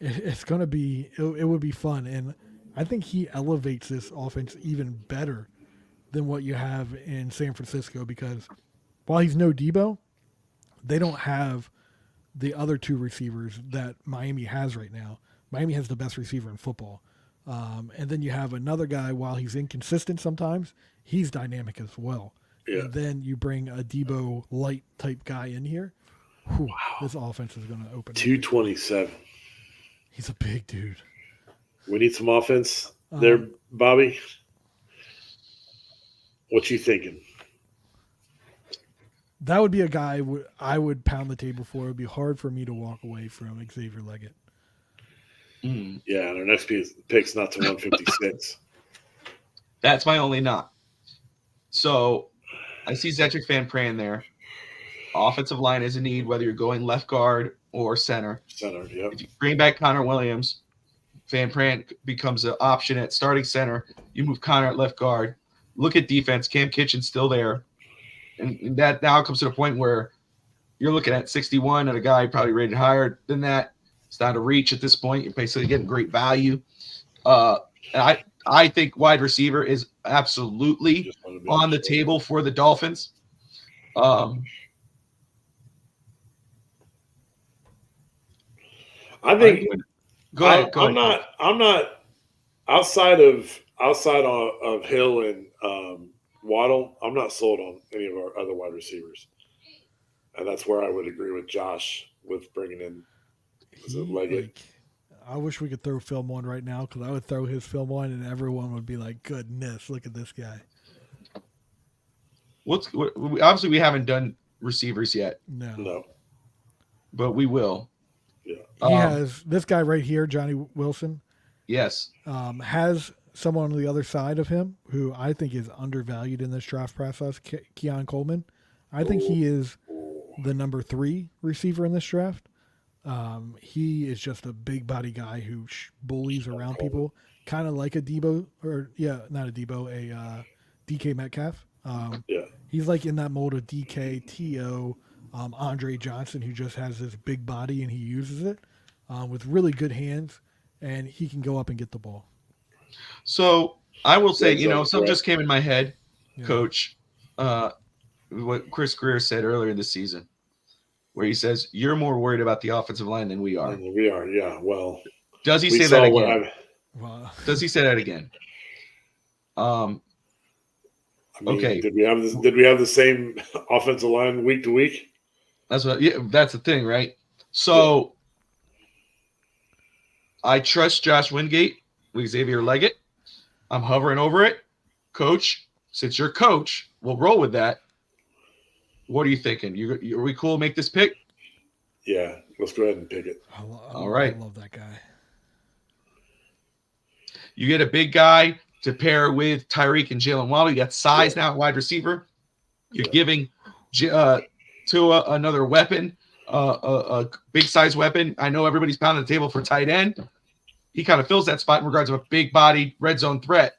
It's going to be, it would be fun. And I think he elevates this offense even better than what you have in San Francisco because while he's no Deebo, they don't have the other two receivers that Miami has right now. Miami has the best receiver in football. And then you have another guy, while he's inconsistent sometimes, he's dynamic as well. Yeah. And then you bring a Deebo light type guy in here. Whew, wow. This offense is going to open. 227. He's a big dude. We need some offense there, Bobby. What you thinking? That would be a guy I would pound the table for. It would be hard for me to walk away from Xavier Leggett. Yeah, and our next pick's not to 156. That's my only knock. So I see Cedric Van Pran there. Offensive line is a need, whether you're going left guard or center. Center, yep. If you bring back Connor Williams, Van Pran becomes an option at starting center. You move Connor at left guard. Look at defense. Cam Kitchen's still there. And that now comes to the point where you're looking at 61 and a guy probably rated higher than that. It's not a reach at this point. You're basically getting great value. And I think wide receiver is absolutely on the table for the Dolphins. I think go ahead. I'm not outside of outside of Hill and Waddle, I'm not sold on any of our other wide receivers, and that's where I would agree with Josh with bringing in Leggett. I wish we could throw film on right now because I would throw his film on and everyone would be like, "Goodness, look at this guy." Obviously we haven't done receivers yet. No, but we will. Yeah, he has this guy right here, Johnny Wilson. Yes, has someone on the other side of him who I think is undervalued in this draft process, Keon Coleman. I think he is the number 3 receiver in this draft. He is just a big body guy who bullies around people, kind of like a Debo, not a Debo, a DK Metcalf. He's like in that mold of DK, T.O., Andre Johnson, who just has this big body and he uses it with really good hands, and he can go up and get the ball. So I will say, something just came in my head, Coach, what Chris Greer said earlier this season, where he says, you're more worried about the offensive line than we are. We are, yeah. Well, does he say that again? Does he say that again? Okay. Did we have the same offensive line week to week? That's the thing, right? So I trust Josh Wingate with Xavier Leggett. I'm hovering over it. Coach, since you're coach, we'll roll with that. What are you thinking? Are we cool to make this pick? Yeah, let's go ahead and pick it. All right. I love that guy. You get a big guy to pair with Tyreek and Jalen Waddle. You got size now at wide receiver. You're giving Tua another weapon, a big size weapon. I know everybody's pounding the table for tight end. He kind of fills that spot in regards of a big body red zone threat.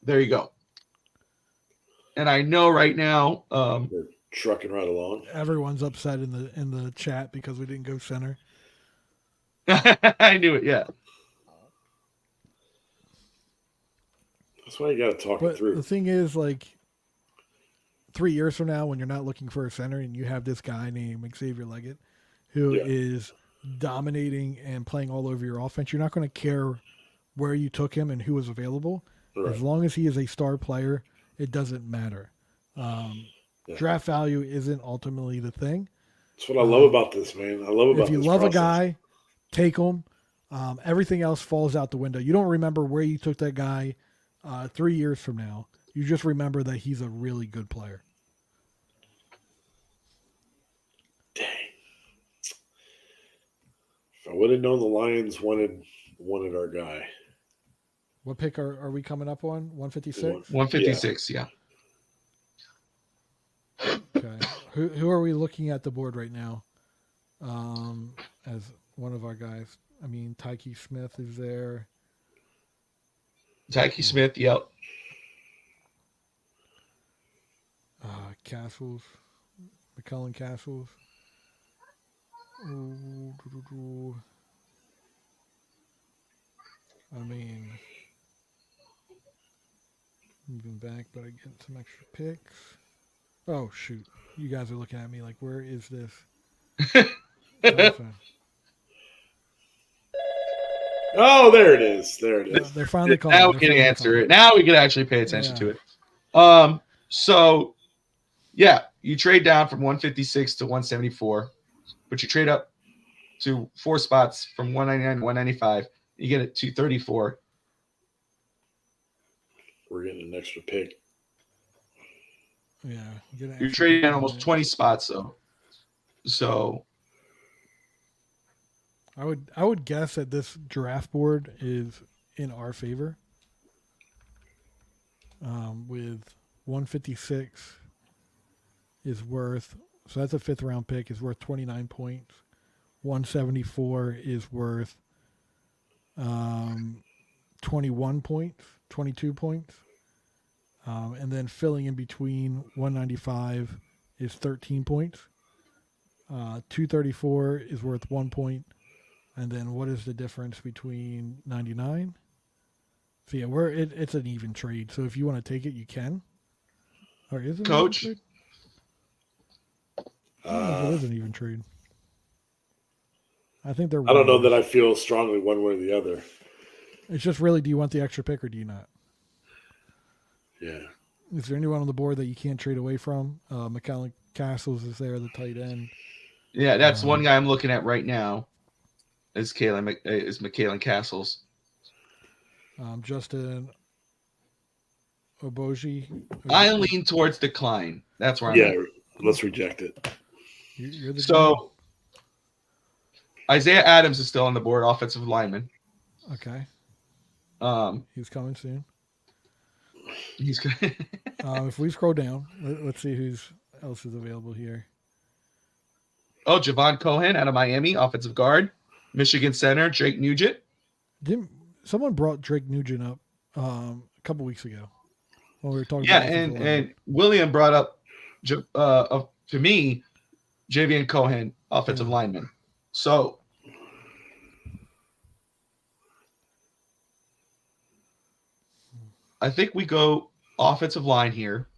There you go. And I know right now we're trucking right along. Everyone's upset in the chat because we didn't go center. I knew it. Yeah. That's why you got to talk it through. The thing is, 3 years from now, when you're not looking for a center and you have this guy named Xavier Leggett who is dominating and playing all over your offense, you're not going to care where you took him and who was available. Right. As long as he is a star player, it doesn't matter. Draft value isn't ultimately the thing. That's what I love about this, man. I love about this. If you love a guy, take him. Everything else falls out the window. You don't remember where you took that guy 3 years from now. You just remember that he's a really good player. Dang. If I would have known the Lions wanted our guy. What pick are we coming up on? 156? 156, yeah. Okay. Who are we looking at the board right now as one of our guys? I mean, Tyke Smith is there. Tyke Smith, yep. Castles. McCullen Castles. I mean, moving back, but I get some extra picks. Oh, shoot. You guys are looking at me like, where is this? Oh, there it is. There it is. They're finally calling. Now we can answer it. Now we can actually pay attention to it. So, you trade down from 156 to 174, but you trade up to 4 spots from 199 to 195. You get it to 234. We're getting an extra pick. Yeah. You're trading down almost 20 spots, though. So I would guess that this draft board is in our favor. With 156 is worth, so that's a 5th round pick, is worth 29 points. 174 is worth 21 points, 22 points. And then filling in between 195 is 13 points. 234 is worth 1 point. And then what is the difference between 99? So yeah, it's an even trade. So if you want to take it, you can. Or is it Coach? An even trade? It is an even trade. I think they're. I don't know that I feel strongly one way or the other. It's just really, do you want the extra pick or do you not? Yeah. Is there anyone on the board that you can't trade away from? McAllen Castles is there, the tight end. Yeah, that's one guy I'm looking at right now. Is McAllen Castles. Justin Oboji. I lean towards decline. That's where I'm at. Let's reject it. You're the so Isaiah Adams is still on the board, offensive lineman. Okay. He's coming soon. He's if we scroll down, let's see who else is available here. Oh, Javon Cohen out of Miami, offensive guard. Michigan center, Drake Nugent. Someone brought Drake Nugent up a couple weeks ago when we were talking about and William brought up to me Javian Cohen, offensive lineman. So I think we go offensive line here.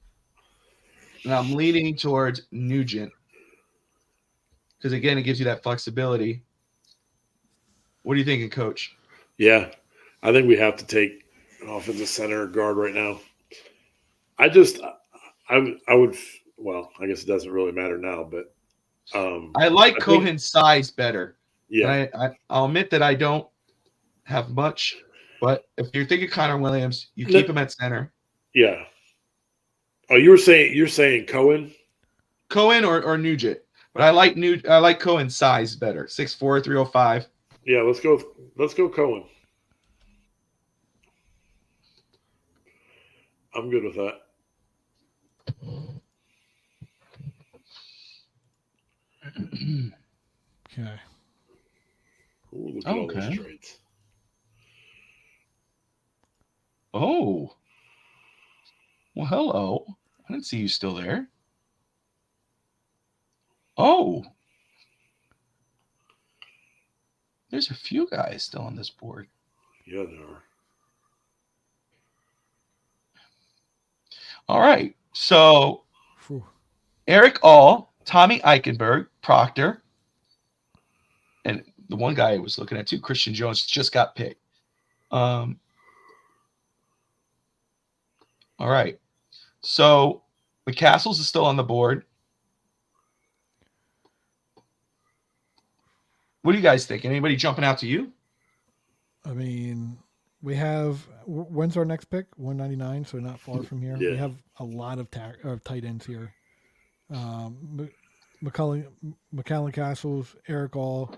And I'm leaning towards Nugent. Because, again, it gives you that flexibility. What are you thinking, Coach? Yeah, I think we have to take an offensive center guard right now. I would. Well, I guess it doesn't really matter now, but I like Cohen's size better. Yeah, I'll admit that I don't have much, but if you're thinking Connor Williams, you keep him at center. Yeah. Oh, you're saying Cohen? Cohen or Nugent. But I like Cohen's size better. 6'4", 305. Yeah, let's go Cohen. I'm good with that. Okay. Ooh, look at all those trades. Oh. Well, hello. I didn't see you still there. Oh. There's a few guys still on this board. Yeah, there are. All right. So, Eric All, Tommy Eichenberg, Proctor, and the one guy I was looking at too, Christian Jones, just got picked. All right. So, McCastles is still on the board. What do you guys think? Anybody jumping out to you? I mean, we have when's our next pick? 199, so not far from here. Yeah. We have a lot of tight ends here. McCallan Castles, Eric All,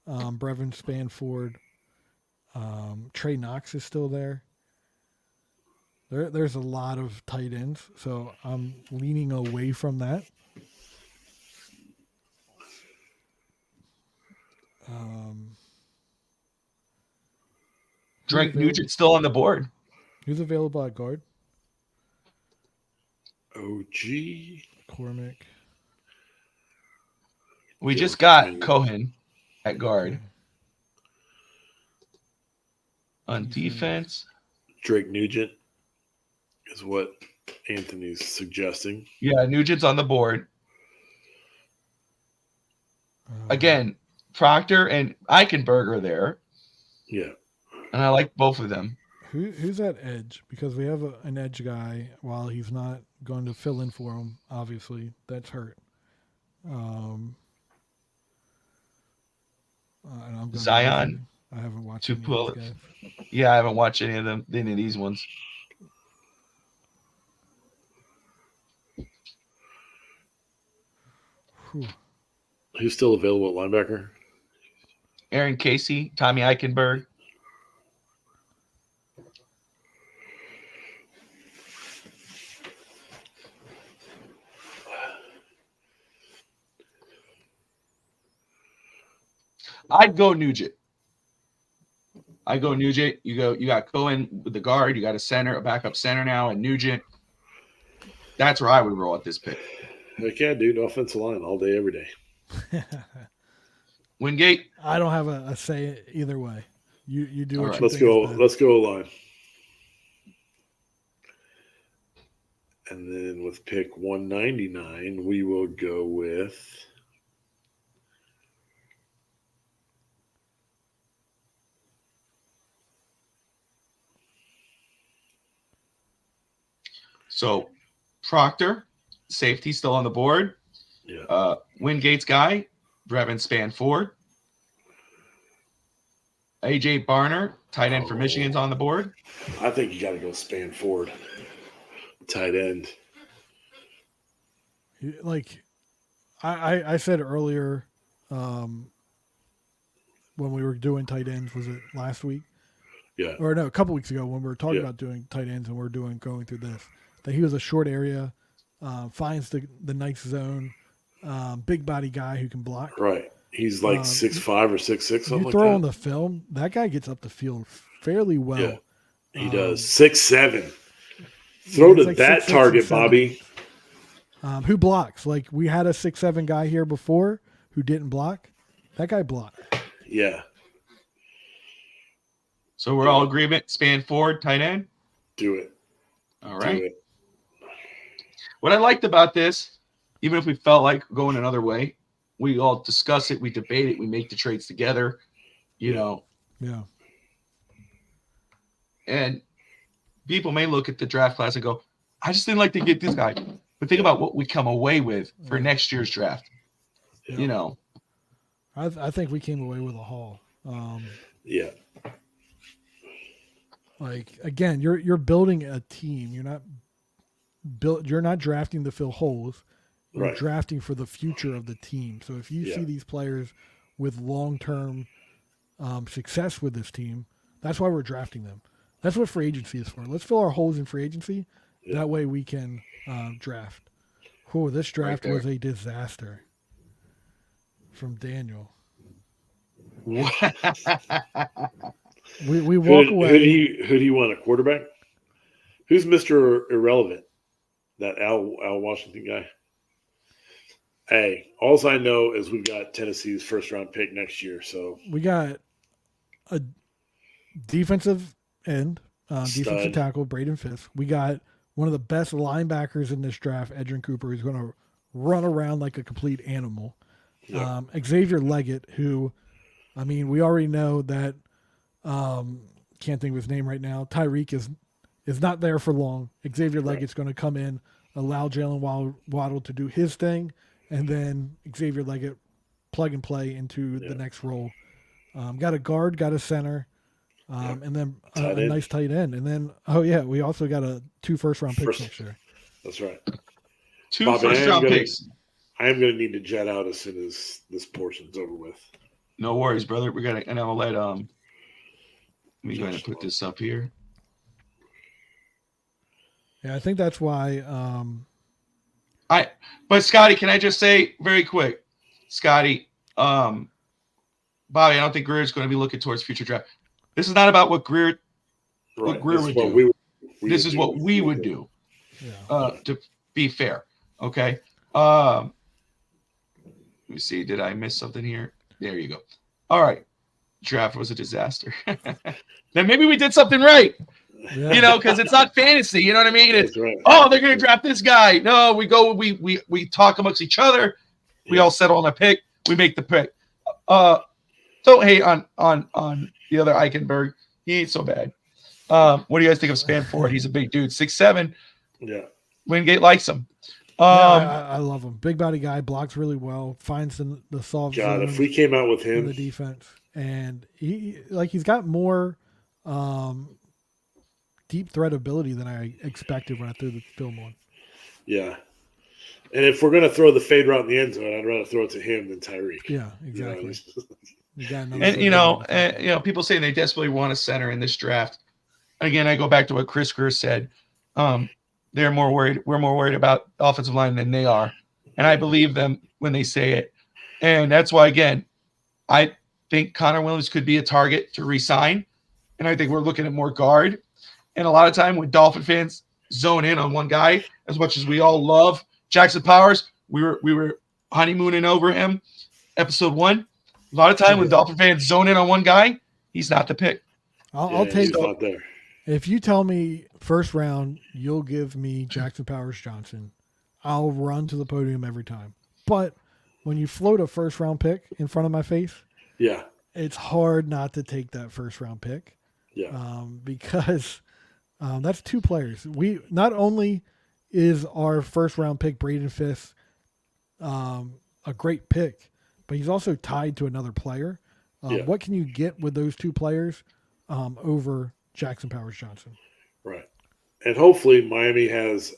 Brevin Spanford, Trey Knox is still there. There's a lot of tight ends, so I'm leaning away from that. Drake Nugent still on the board. Who's available at guard? OG. Cormac. We just got Cohen at guard. On defense. Drake Nugent is what Anthony's suggesting. Yeah, Nugent's on the board. Again, Proctor and Eichenberg are there. Yeah. And I like both of them. Who's at edge? Because we have an edge guy. While he's not going to fill in for him, obviously that's hurt. Zion. I haven't watched any of these guys. Yeah, I haven't watched any of these ones. Whew. Who's still available at linebacker? Aaron Casey, Tommy Eichenberg. I'd go Nugent. You got Cohen with the guard. You got a backup center now, and Nugent. That's where I would roll at this pick. I can't do offensive line all day, every day. Wingate. I don't have a say either way. You do. What Let's go. Let's go line. And then with pick 199, we will go with. So Proctor, safety, still on the board. Yeah. Wingate's guy, Brevin Spanford. AJ Barner, tight end for Michigan's on the board. I think you got to go Spanford, tight end. Like I said earlier, when we were doing tight ends, was it last week? Yeah. Or no, a couple weeks ago when we were talking about doing tight ends and we're going through this, that he was a short area, finds the nice zone, big body guy who can block. Right. He's like 6'5" or 6'6", something like that. You throw on the film, that guy gets up the field fairly well. Yeah, he does. 6'7". Throw to like that target, Bobby. Who blocks? Like we had a 6'7" guy here before who didn't block. That guy blocked. Yeah. So we're all agreement. Spanford, tight end. Do it. All right. Do it. What I liked about this, even if we felt like going another way, we all discuss it, we debate it, we make the trades together, you know. Yeah. And people may look at the draft class and go, I just didn't like to get this guy. But think about what we come away with for next year's draft. Yeah. You know. I think we came away with a haul. Yeah. Like again, you're building a team. You're not drafting to fill holes. You're drafting for the future of the team. So if you see these players with long-term success with this team, that's why we're drafting them. That's what free agency is for. Let's fill our holes in free agency. Yeah. That way we can draft. Oh, this draft was a disaster. From Daniel. we walk away. Who do you want, a quarterback? Who's Mr. Irrelevant? That Al Washington guy? Hey, all I know is we've got Tennessee's first-round pick next year. So we got a defensive end, defensive tackle, Braden Fisk. We got one of the best linebackers in this draft, Edrin Cooper, who's going to run around like a complete animal. Yep. Xavier Leggett, who, I mean, we already know that. Can't think of his name right now. Tyreek is not there for long. Xavier Leggett's going to come in, allow Jalen Waddle to do his thing. And then Xavier Leggett plug and play into the next role. Got a guard, got a center, and then a nice tight end. And then, we also got 2 first-round picks next year. That's right. 2 first-round picks. I am going to need to jet out as soon as this portion's over with. No worries, brother. We're going to, and I'll let me go ahead and put this up here. Yeah, I think that's why. But Scotty, can I just say very quick, Scotty, Bobby, I don't think Greer's going to be looking towards future draft. This is not about what Greer would do. This is what we would do. To be fair, okay. Let me see. Did I miss something here? There you go. All right. Draft was a disaster. Then maybe we did something right. Yeah. You know, because it's not fantasy. You know what I mean? It's they're going to draft this guy. No, we go. We talk amongst each other. We all settle on a pick. We make the pick. Don't hate on the other Eichenberg. He ain't so bad. What do you guys think of Spanford? He's a big dude, 6'7". Yeah. Wingate likes him. I love him. Big body guy, blocks really well, finds the soft zone. If we came out with him in the defense, and he's got more deep threat ability than I expected when I threw the film on. Yeah. And if we're going to throw the fade route in the end zone, I'd rather throw it to him than Tyreek. Yeah, exactly. People saying they desperately want a center in this draft. Again, I go back to what Chris Greer said. We're more worried about offensive line than they are. And I believe them when they say it. And that's why, again, I think Connor Williams could be a target to re-sign. And I think we're looking at more guard. And a lot of time when Dolphin fans zone in on one guy, as much as we all love Jackson Powers, we were honeymooning over him. Episode 1. A lot of time when Dolphin fans zone in on one guy, he's not the pick. I'll take it. If you tell me first round, you'll give me Jackson Powers Johnson, I'll run to the podium every time. But when you float a first round pick in front of my face, it's hard not to take that first round pick. Yeah. Because that's 2 players. We not only is our first round pick, Braden Fisk, a great pick, but he's also tied to another player. What can you get with those two players over Jackson Powers Johnson? Right. And hopefully Miami has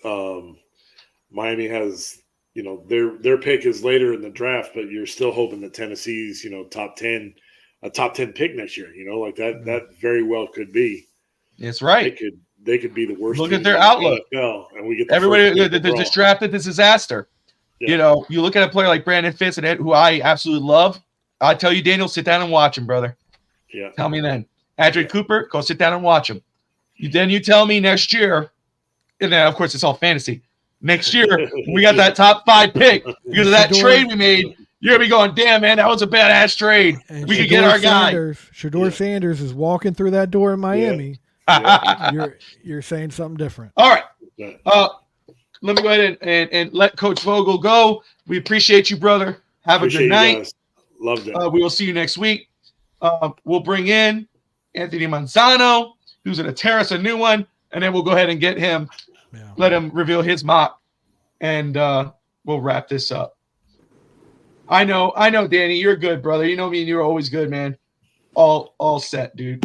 their pick is later in the draft, but you're still hoping that Tennessee's, top 10 pick next year, like that very well could be. It's right. They could be the worst. Look at their outlook. NFL, and we get everybody they're just drafted this disaster. Yeah. You look at a player like Brandon Fitz, who I absolutely love. I tell you, Daniel, sit down and watch him, brother. Yeah. Tell me then. Adrian Cooper, go sit down and watch him. Then you tell me next year, and then of course it's all fantasy. Next year we got that top 5 pick because of that trade we made. You're gonna be going, damn man, that was a badass trade. And we could get our guy. Shedeur Sanders is walking through that door in Miami. You're saying something different. All right. Let me go ahead and let Coach Vogel go. We appreciate you, brother. Have a good night. Love that. We will see you next week. We'll bring in Anthony Manzano, who's going to tear us a new one, and then we'll go ahead and get him, let him reveal his mock, and we'll wrap this up. I know, Danny, you're good, brother. You know me, and you're always good, man. All set, dude.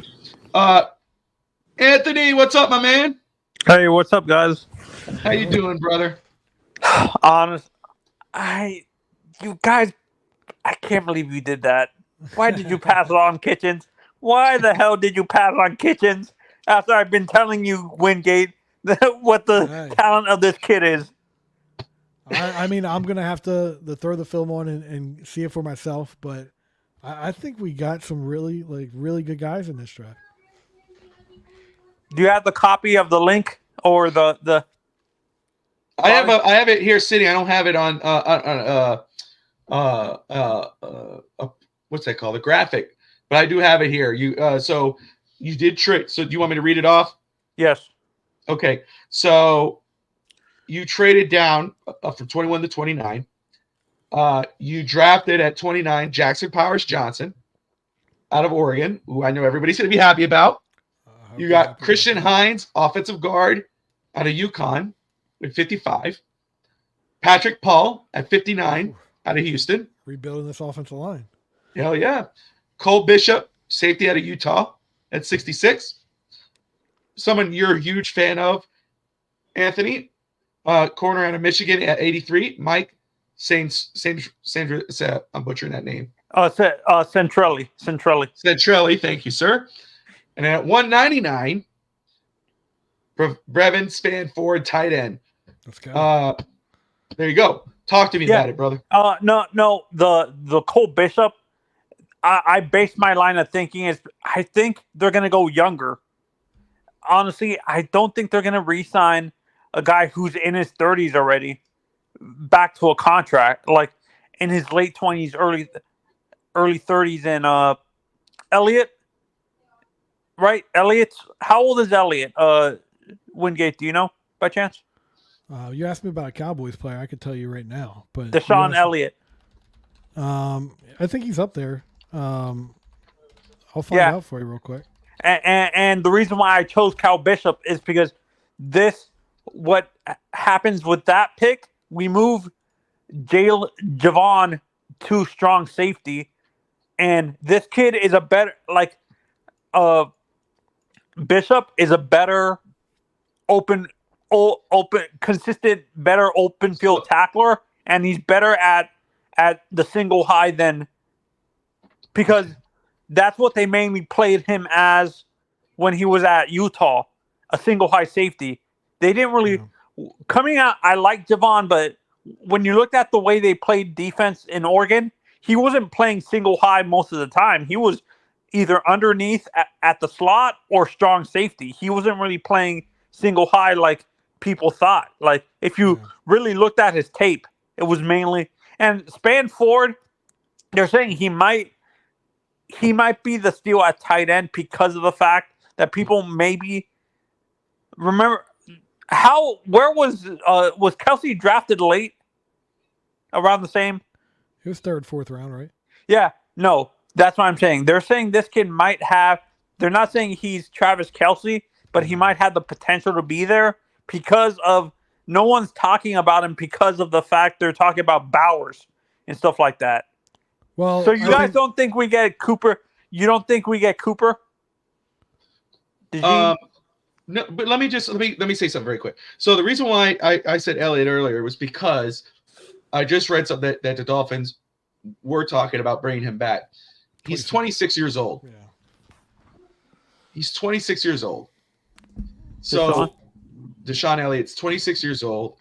Anthony, what's up, my man? Hey, what's up, guys? How you doing, brother? You guys, I can't believe you did that. Why did you pass it on Kitchens? Why the hell did you pass on Kitchens after I've been telling you, Wingate, what the talent of this kid is? I mean, I'm going to have to throw the film on and see it for myself, but I think we got some really good guys in this draft. Do you have the copy of the link or the? I have it here sitting. I don't have it on what's that called? The graphic, but I do have it here. So you did trade. So do you want me to read it off? Yes. Okay. So you traded down from 21 to 29. You drafted at 29 Jackson Powers Johnson out of Oregon, who I know everybody's going to be happy about. You got Christian Hines, offensive guard out of UConn with 55. Patrick Paul at 59 out of Houston. Rebuilding this offensive line. Hell yeah. Cole Bishop, safety out of Utah at 66. Someone you're a huge fan of, Anthony, corner out of Michigan at 83. Mike Sandra, I'm butchering that name. Centrelli. Centrelli, thank you, sir. And at 199, Brevin Spanford, tight end. Let's go. There you go. Talk to me about it, brother. No. The Cole Bishop, I based my line of thinking is I think they're going to go younger. Honestly, I don't think they're going to re-sign a guy who's in his 30s already back to a contract, like in his late 20s, early 30s. And Elliott, right? How old is Elliott? Wingate, do you know by chance? You asked me about a Cowboys player. I could tell you right now, but Deshaun Elliott. I think he's up there. I'll find out for you real quick. And the reason why I chose Cal Bishop is because what happens with that pick, we move Javon to strong safety, and this kid is a better Bishop is a better open, consistent, better open field tackler, and he's better at the single high because that's what they mainly played him as when he was at Utah, a single high safety. They didn't really coming out. I like Javon, but when you looked at the way they played defense in Oregon, he wasn't playing single high most of the time. He was either underneath at the slot or strong safety. He wasn't really playing single high like people thought. Like if you really looked at his tape, it was mainly and Spanford. They're saying he might be the steal at tight end because of the fact that people maybe remember where was Kelsey drafted late around the same? He was third, fourth round, right? Yeah, no, that's what I'm saying. They're saying this kid might have. They're not saying he's Travis Kelce, but he might have the potential to be there because of no one's talking about him because of the fact they're talking about Bowers and stuff like that. Well, so you guys don't think we get Cooper? You don't think we get Cooper? Did you? No, but let me say something very quick. So the reason why I said Elliott earlier was because I just read something that the Dolphins were talking about bringing him back. He's 26 years old. Yeah. He's 26 years old. So Deshaun Elliott's 26 years old.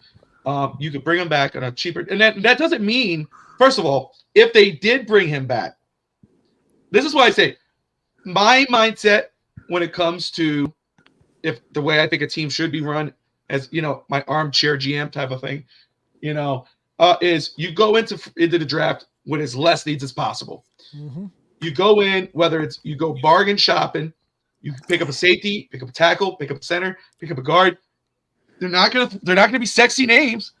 You could bring him back on a cheaper, and that doesn't mean, first of all, if they did bring him back, this is why I say my mindset when it comes to if the way I think a team should be run, as my armchair GM type of thing, is you go into the draft with as less needs as possible. Mm-hmm. You go in, whether it's you go bargain shopping, you pick up a safety, pick up a tackle, pick up a center, pick up a guard. They're not gonna be sexy names.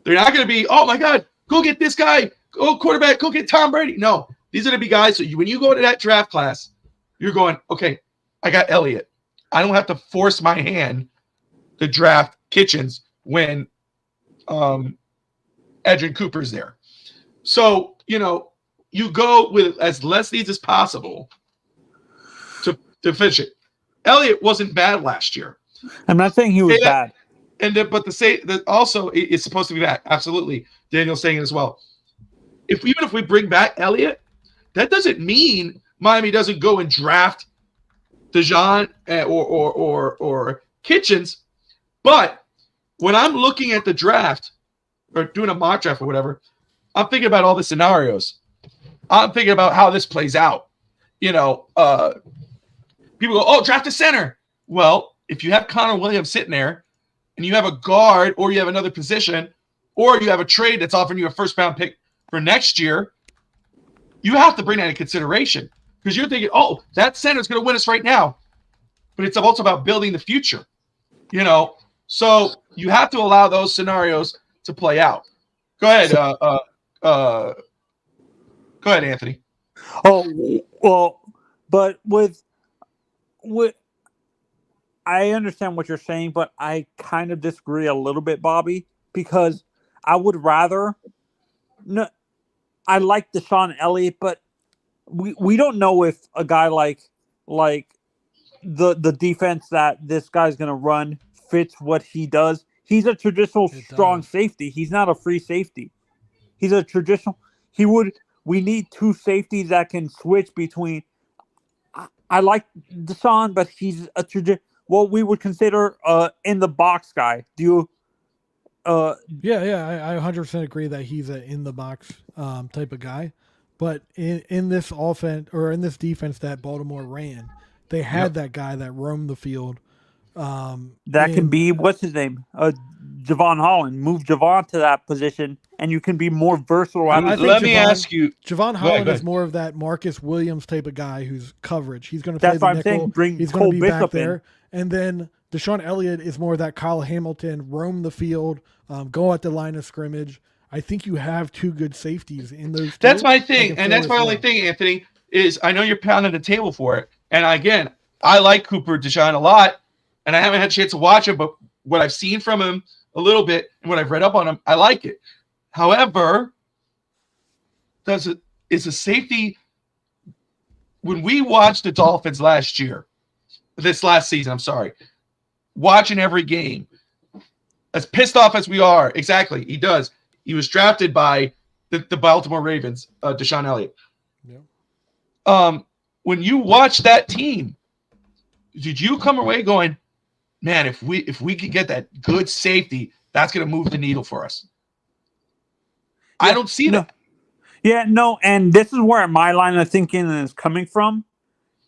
They're not gonna be, oh my God, go get this guy, go quarterback, go get Tom Brady. No, these are gonna be guys. So when you go to that draft class, you're going, okay, I got Elliott. I don't have to force my hand to draft Kitchens when Edgerrin Cooper's there. So, you go with as less needs as possible to finish it. Elliott wasn't bad last year. I'm not saying he was bad. But to say that also it's supposed to be back. Absolutely. Daniel's saying it as well. Even if we bring back Elliott, that doesn't mean Miami doesn't go and draft DeJean or Kitchens. But when I'm looking at the draft or doing a mock draft or whatever, I'm thinking about all the scenarios. I'm thinking about how this plays out. People go, oh, draft a center. Well, if you have Connor Williams sitting there and you have a guard or you have another position or you have a trade that's offering you a first-round pick for next year, you have to bring that into consideration. Because you're thinking, oh, that center is going to win us right now. But it's also about building the future, So you have to allow those scenarios to play out. Go ahead. Go ahead, Anthony. Oh, well, but with I understand what you're saying, but I kind of disagree a little bit, Bobby, because I would rather I like Deshaun Elliott, but we don't know if a guy like the defense that this guy's going to run fits what he does. He's a traditional strong safety. He's not a free safety. He's a traditional. We need two safeties that can switch between. I like Deshaun, but he's what we would consider in the box guy. Do you? Yeah, I 100% agree that he's an in the box type of guy. But in this offense or in this defense that Baltimore ran, they had that guy that roamed the field. That can be, what's his name? Javon Holland. Move Javon to that position, and you can be more versatile. Let me ask you. Javon Holland is more of that Marcus Williams type of guy who's coverage. He's going to play the nickel. He's going to be back there. And then Deshaun Elliott is more of that Kyle Hamilton, roam the field, go at the line of scrimmage. I think you have two good safeties in those. That's my thing, and that's my only thing, Anthony, is I know you're pounding the table for it. And again, I like Cooper DeJean a lot, and I haven't had a chance to watch him, but what I've seen from him a little bit and what I've read up on him, I like it. However, is a safety when we watched the Dolphins this last season, I'm sorry, watching every game, as pissed off as we are, exactly, he does. He was drafted by the Baltimore Ravens, Deshaun Elliott. Yeah. When you watch that team, did you come away going, man, if we could get that good safety, that's going to move the needle for us? Yeah, I don't see that. Yeah, no, and this is where my line of thinking is coming from.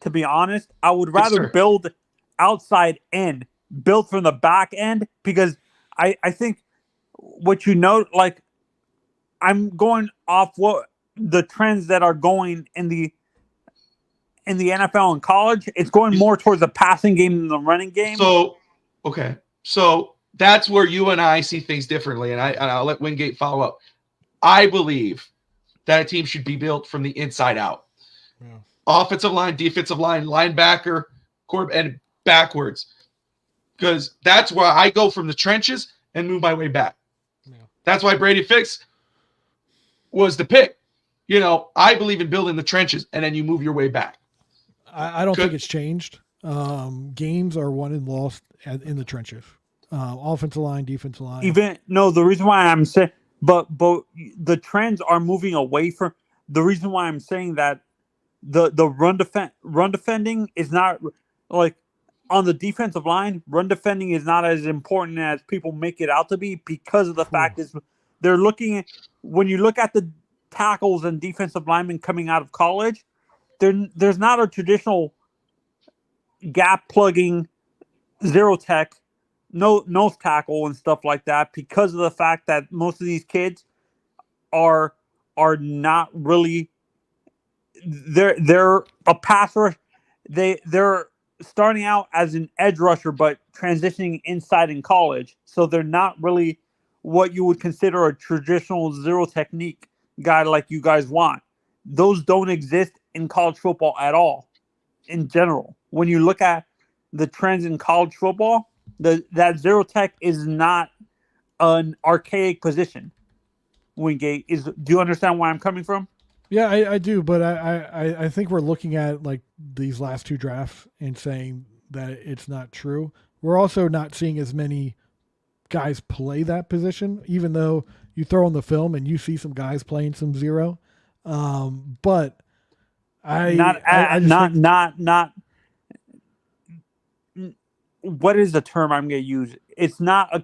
To be honest, I would rather build outside in, build from the back end, because I think what like I'm going off what the trends that are going in the NFL and college. It's going more towards the passing game than the running game. So, okay. So that's where you and I see things differently, and I'll let Wingate follow up. I believe that a team should be built from the inside out. Yeah. Offensive line, defensive line, linebacker, quarterback, and backwards. Because that's where I go from the trenches, and move my way back. Yeah. That's why Brady Fix was the pick. You know, I believe in building the trenches, and then you move your way back. I don't think it's changed. Games are won and lost in the trenches. Offensive line, defensive line. The reason why I'm saying, but the trends are moving away from. The reason why I'm saying that the run defending is not like on the defensive line. Run defending is not as important as people make it out to be because of the fact is they're looking at, when you look at the tackles and defensive linemen coming out of college, there's not a traditional gap plugging zero tech, no nose tackle and stuff like that because of the fact that most of these kids are not really they're a passer. They're starting out as an edge rusher but transitioning inside in college, so they're not really what you would consider a traditional zero technique guy like you guys want. Those don't exist in college football at all in general. When you look at the trends in college football, that zero tech is not an archaic position. Wingate do you understand where I'm coming from? Yeah, I do, but I think we're looking at like these last two drafts and saying that it's not true. We're also not seeing as many guys play that position, even though you throw on the film and you see some guys playing some zero. But what is the term I'm going to use? It's not a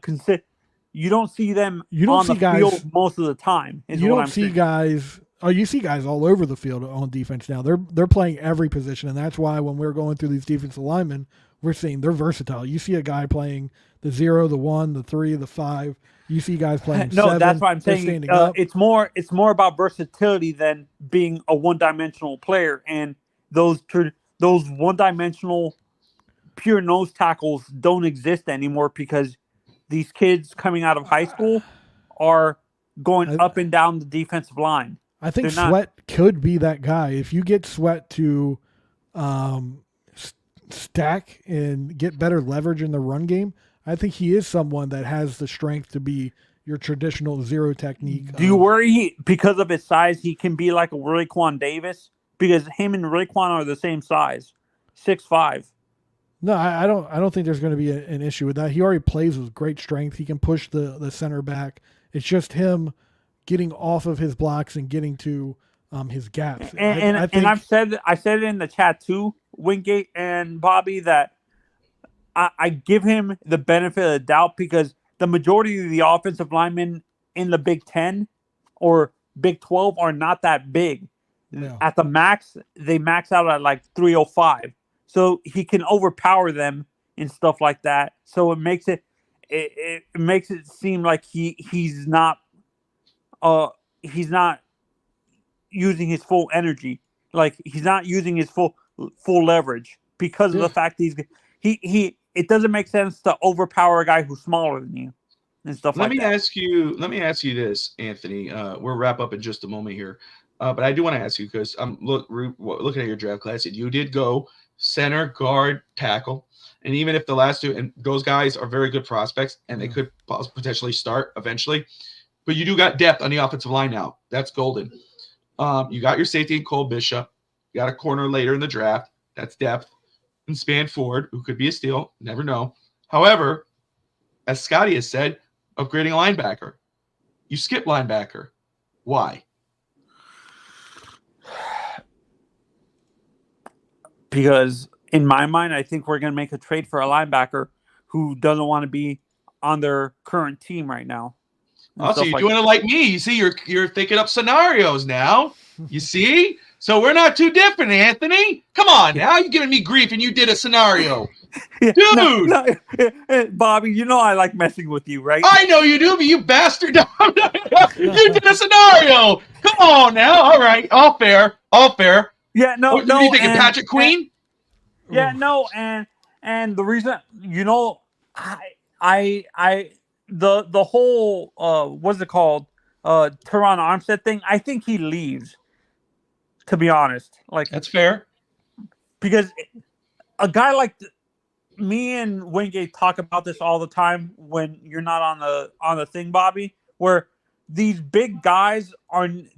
you don't see them on the field most of the time. You don't see guys. Oh, you see guys all over the field on defense now. They're playing every position, and that's why when we're going through these defensive linemen, we're seeing they're versatile. You see a guy playing the 0, the 1, the 3, the 5. You see guys playing. No, 7. That's why I'm saying it's more about versatility than being a one-dimensional player. And those one-dimensional pure nose tackles don't exist anymore because these kids coming out of high school are going up and down the defensive line. I think Sweat could be that guy. If you get Sweat to stack and get better leverage in the run game, I think he is someone that has the strength to be your traditional zero technique. Do you worry because of his size he can be like a Raekwon Davis? Because him and Raekwon are the same size, 6'5". No, I don't think there's going to be an issue with that. He already plays with great strength. He can push the center back. It's just him getting off of his blocks and getting to his gaps. I said it in the chat too, Wingate and Bobby, that I give him the benefit of the doubt because the majority of the offensive linemen in the Big 10 or Big 12 are not that big. Yeah. At the max, they max out at like 305. So he can overpower them and stuff like that. So it makes it seem like he's not using his full energy. Like he's not using his full leverage because of the fact he it doesn't make sense to overpower a guy who's smaller than you and stuff like that. Let me ask you this, Anthony. We'll wrap up in just a moment here. But I do want to ask you because I'm looking at your draft class and you did go center, guard, tackle. And even if the last two, and those guys are very good prospects and they could potentially start eventually, but you do got depth on the offensive line now. That's golden. You got your safety in Cole Bishop. You got a corner later in the draft. That's depth. And Spanford, who could be a steal. Never know. However, as Scotty has said, upgrading a linebacker. You skip linebacker. Why? Because in my mind, I think we're going to make a trade for a linebacker who doesn't want to be on their current team right now. Oh, so you're doing it like me. You see, you're thinking up scenarios now. You see? So we're not too different, Anthony. Come on now. You're giving me grief and you did a scenario. Dude. No, Bobby, you know I like messing with you, right? I know you do, but you bastard. You did a scenario. Come on now. All right. All fair. Yeah, no. What are you thinking, Patrick Queen? And the reason, the whole what's it called? Teron Armstead thing, I think he leaves. To be honest, like that's fair. Because a guy like me and Wingate talk about this all the time when you're not on the thing, Bobby, where these big guys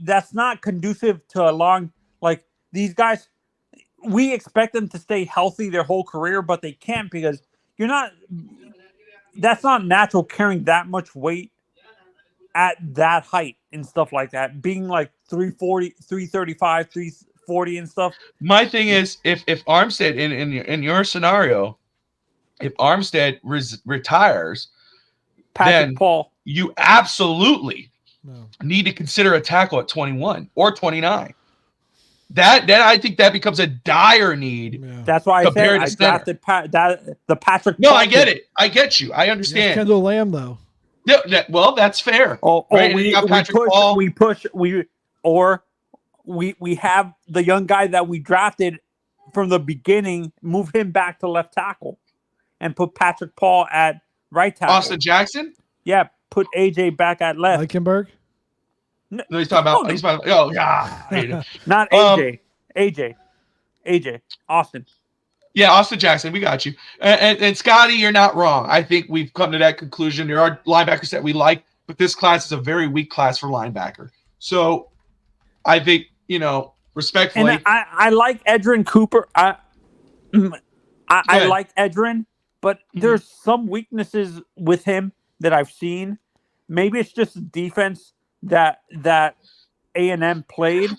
that's not conducive to a long, like, these guys, we expect them to stay healthy their whole career, but they can't because that's not natural carrying that much weight at that height and stuff like that. Being like 340, 335, 340 and stuff. My thing is, if Armstead in your scenario, if Armstead retires, Patrick then Paul, you absolutely need to consider a tackle at 21 or 29. Then I think that becomes a dire need. Yeah. That's why I said I drafted the Patrick. No, Paul I get it. I get you. I understand. Kendall Lamb, though. Yeah, well, that's fair. Right? We have the young guy that we drafted from the beginning, move him back to left tackle, and put Patrick Paul at right tackle. Austin Jackson? Yeah, put AJ back at left. Eichenberg? No, he's talking about. Oh, yeah. Not AJ. AJ. Austin. Yeah, Austin Jackson. We got you. And Scotty, you're not wrong. I think we've come to that conclusion. There are linebackers that we like, but this class is a very weak class for linebacker. So I think, respectfully. And I like Edrin Cooper. I like Edrin, but there's some weaknesses with him that I've seen. Maybe it's just the defense that A&M played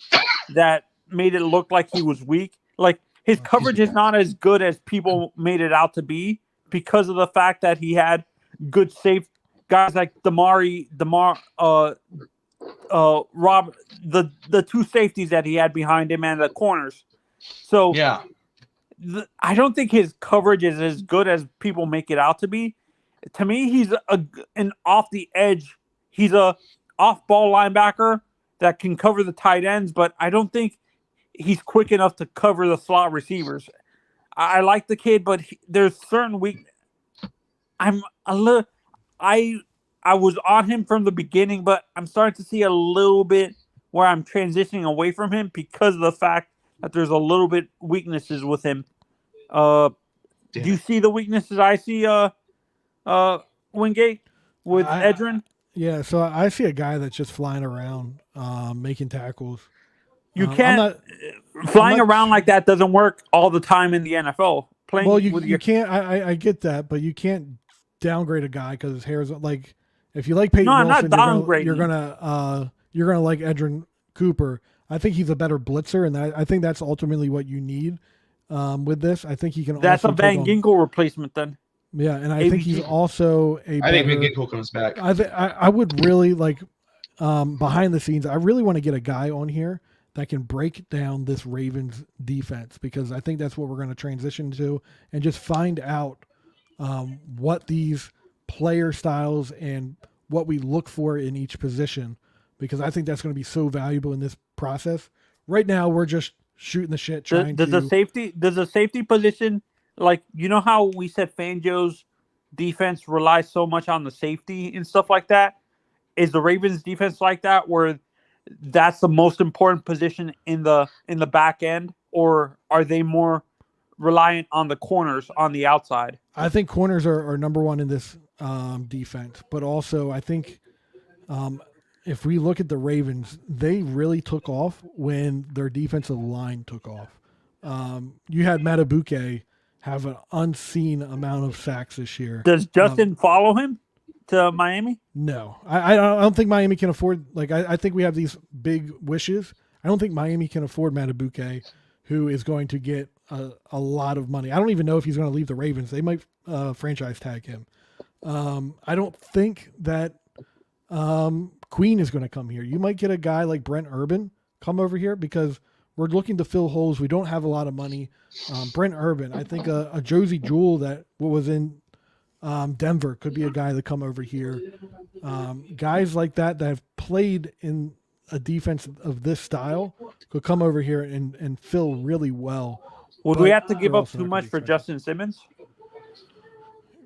that made it look like he was weak. Like, his coverage is not as good as people made it out to be because of the fact that he had good safe guys like Rob, the two safeties that he had behind him and the corners. So yeah, I don't think his coverage is as good as people make it out to be. To me, he's an off the edge. He's a off-ball linebacker that can cover the tight ends, but I don't think he's quick enough to cover the slot receivers. I like the kid, but there's certain weak. I was on him from the beginning, but I'm starting to see a little bit where I'm transitioning away from him because of the fact that there's a little bit weaknesses with him. Do you see the weaknesses I see, Wingate, with Edrin? Yeah, so I see a guy that's just flying around, making tackles. You can't flying around like that doesn't work all the time in the NFL. You can't. I get that, but you can't downgrade a guy because his hair is like. If you like Peyton Wilson, you're gonna like Edrin Cooper. I think he's a better blitzer, and I think that's ultimately what you need with this. I think he can. That's also a Van Ginkel replacement, then. Yeah, and I think he's also a. I think Van Ginkel comes back. I would really like behind the scenes. I really want to get a guy on here that can break down this Ravens defense because I think that's what we're going to transition to and just find out what these player styles and what we look for in each position because I think that's going to be so valuable in this process. Right now, we're just shooting the shit. Does the safety position, like, you know how we said Fangio's defense relies so much on the safety and stuff like that? Is the Ravens defense like that where that's the most important position in the back end, or are they more reliant on the corners on the outside? I think corners are number one in this defense, but also I think if we look at the Ravens, they really took off when their defensive line took off. You had Matabuke have an unseen amount of sacks this year. Does Justin follow him to Miami? No, I don't think Miami can afford. Like I think we have these big wishes. I don't think Miami can afford Matabuke, who is going to get a lot of money. I don't even know if he's going to leave the Ravens. They might franchise tag him. I don't think that Queen is going to come here. You might get a guy like Brent Urban come over here because we're looking to fill holes. We don't have a lot of money. Brent Urban, I think a Josie Jewell that was in Denver could be a guy that come over here. Guys like that have played in a defense of this style could come over here and fill really well. Would we have to give up too much for Justin Simmons?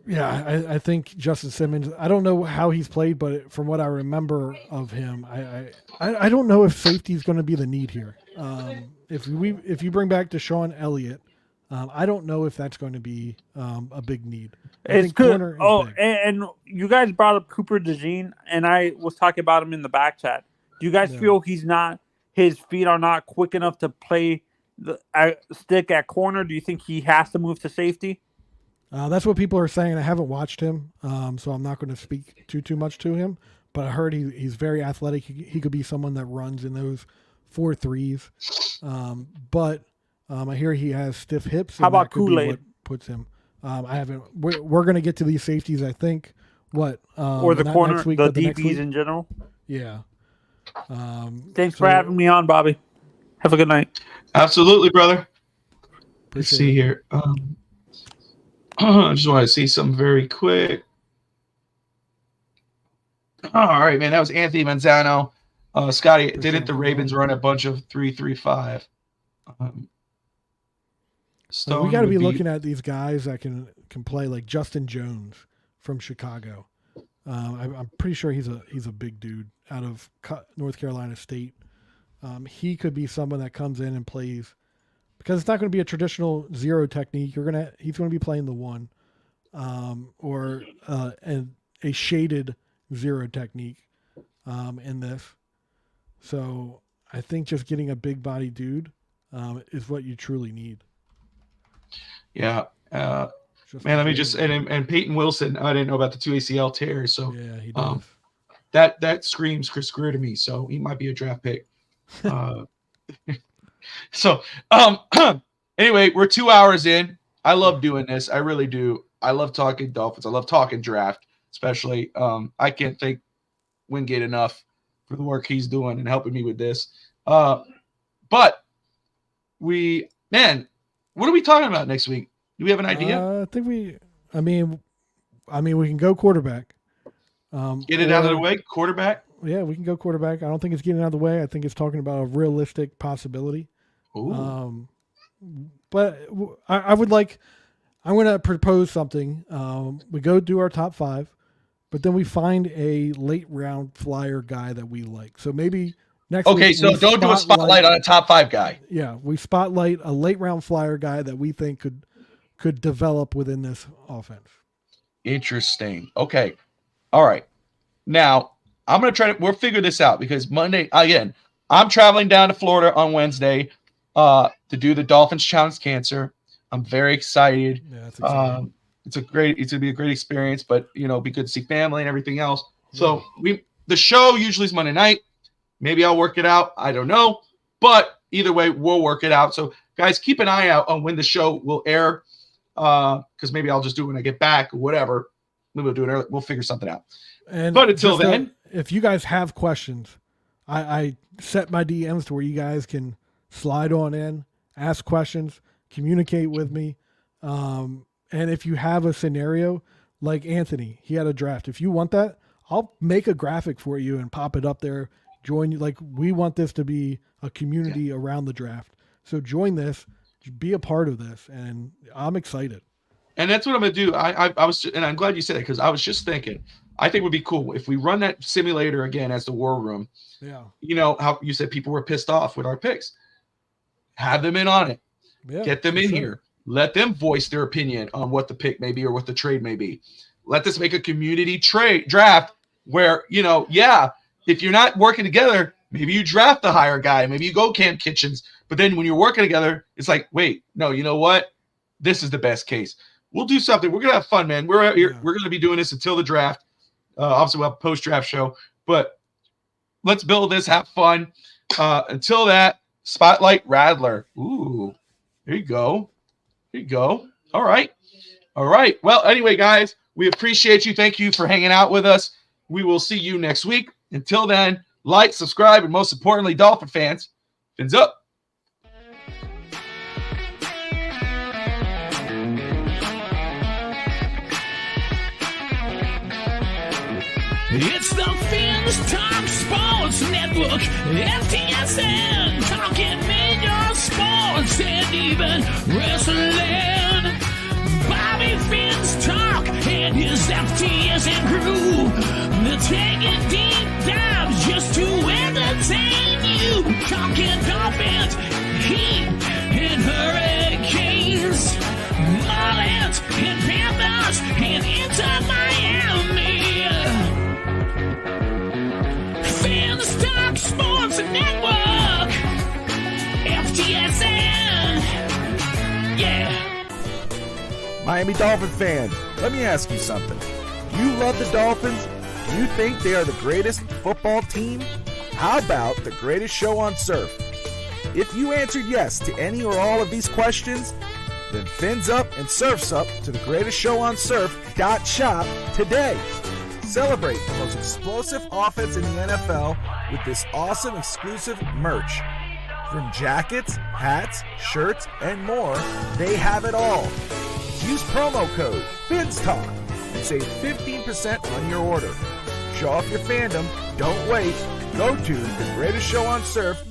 Yeah, I think Justin Simmons, I don't know how he's played, but from what I remember of him, I don't know if safety is going to be the need here. If you bring back Deshaun Elliott, I don't know if that's going to be a big need. It's good. And you guys brought up Cooper DeJean, and I was talking about him in the back chat. Do you guys feel his feet are not quick enough to play the stick at corner? Do you think he has to move to safety? That's what people are saying. I haven't watched him, so I'm not going to speak too much to him. But I heard he's very athletic. He could be someone that runs in those 4.3s. But I hear he has stiff hips. How about Kool-Aid? What puts him? I haven't. We're going to get to these safeties. I think. Or the corner, next week, the DBs in general. Yeah. Thanks for having me on, Bobby. Have a good night. Absolutely, brother. Let's see here. I just want to see something very quick. All right, man. That was Anthony Manzano. Scotty, didn't the Ravens run a bunch of 3-3-5? We got to be looking at these guys that can play, like Justin Jones from Chicago. I'm pretty sure he's a big dude out of North Carolina State. He could be someone that comes in and plays, because it's not going to be a traditional zero technique. He's going to be playing the one, or a shaded zero technique in this. So I think just getting a big body dude is what you truly need. Yeah. Man, let me just and Peyton Wilson. I didn't know about the 2 ACL tears, so yeah, he does. That screams Chris Greer to me. So he might be a draft pick. So anyway, we're 2 hours in. I love doing this. I really do. I love talking Dolphins. I love talking draft, especially. I can't thank Wingate enough for the work he's doing and helping me with this. But what are we talking about next week? Do we have an idea? I think we can go quarterback. Get it out of the way, quarterback. Yeah, we can go quarterback. I don't think it's getting out of the way. I think it's talking about a realistic possibility. Ooh. But I'm going to propose something. We go do our top 5, but then we find a late round flyer guy that we like. So maybe next week. Okay, so don't do a spotlight on a top 5 guy. Yeah, we spotlight a late round flyer guy that we think could develop within this offense. Interesting. Okay. All right. Now, I'm going to we'll figure this out, because Monday, again, I'm traveling down to Florida on Wednesday to do the Dolphins Challenge Cancer. I'm very excited. Yeah, that's exciting. It's going to be a great experience, but, be good to see family and everything else. So the show usually is Monday night. Maybe I'll work it out. I don't know. But either way, we'll work it out. So, guys, keep an eye out on when the show will air, because maybe I'll just do it when I get back or whatever. Maybe we'll do it early. We'll figure something out. But until then, if you guys have questions, I set my DMs to where you guys can slide on in, ask questions, communicate with me. And if you have a scenario like Anthony, he had a draft. If you want that, I'll make a graphic for you and pop it up there. Join you. Like, we want this to be a community around the draft. So join this, be a part of this, and I'm excited. And that's what I'm going to do. I was, and I'm glad you said it, because I was just thinking, I think it would be cool if we run that simulator again as the war room. Yeah. You know how you said people were pissed off with our picks. Have them in on it. Yeah, get them in here. Let them voice their opinion on what the pick may be or what the trade may be. Let this make a community draft where, if you're not working together, maybe you draft the higher guy. Maybe you go Cam Kitchens. But then when you're working together, it's like, wait, no, you know what? This is the best case. We'll do something. We're going to have fun, man. We're going to be doing this until the draft. Obviously, we'll have a post-draft show. But let's build this, have fun. Until that, Spotlight Radler. Ooh, there you go. There you go. All right. Well, anyway, guys, we appreciate you. Thank you for hanging out with us. We will see you next week. Until then, like, subscribe, and most importantly, Dolphin fans, fins up. It's the Fins Talk Sports Network, FTSN, talking major sports and even wrestling. Bobby Fins Talk and his FTSN crew, they're taking deep dives just to entertain you. Talking Dolphins, Heat, and Hurricanes. Fins Talk Sports Network. FTSN. Yeah. Miami Dolphin fans, let me ask you something. Do you love the Dolphins? Do you think they are the greatest football team? How about the greatest show on surf? If you answered yes to any or all of these questions, then fins up and surfs up to the greatest show on surf.shop today. Celebrate the most explosive offense in the NFL with this awesome exclusive merch. From jackets, hats, shirts, and more, they have it all. Use promo code FINSTALK and save 15% on your order. Show off your fandom. Don't wait. Go to thegreatestshowonsurf.com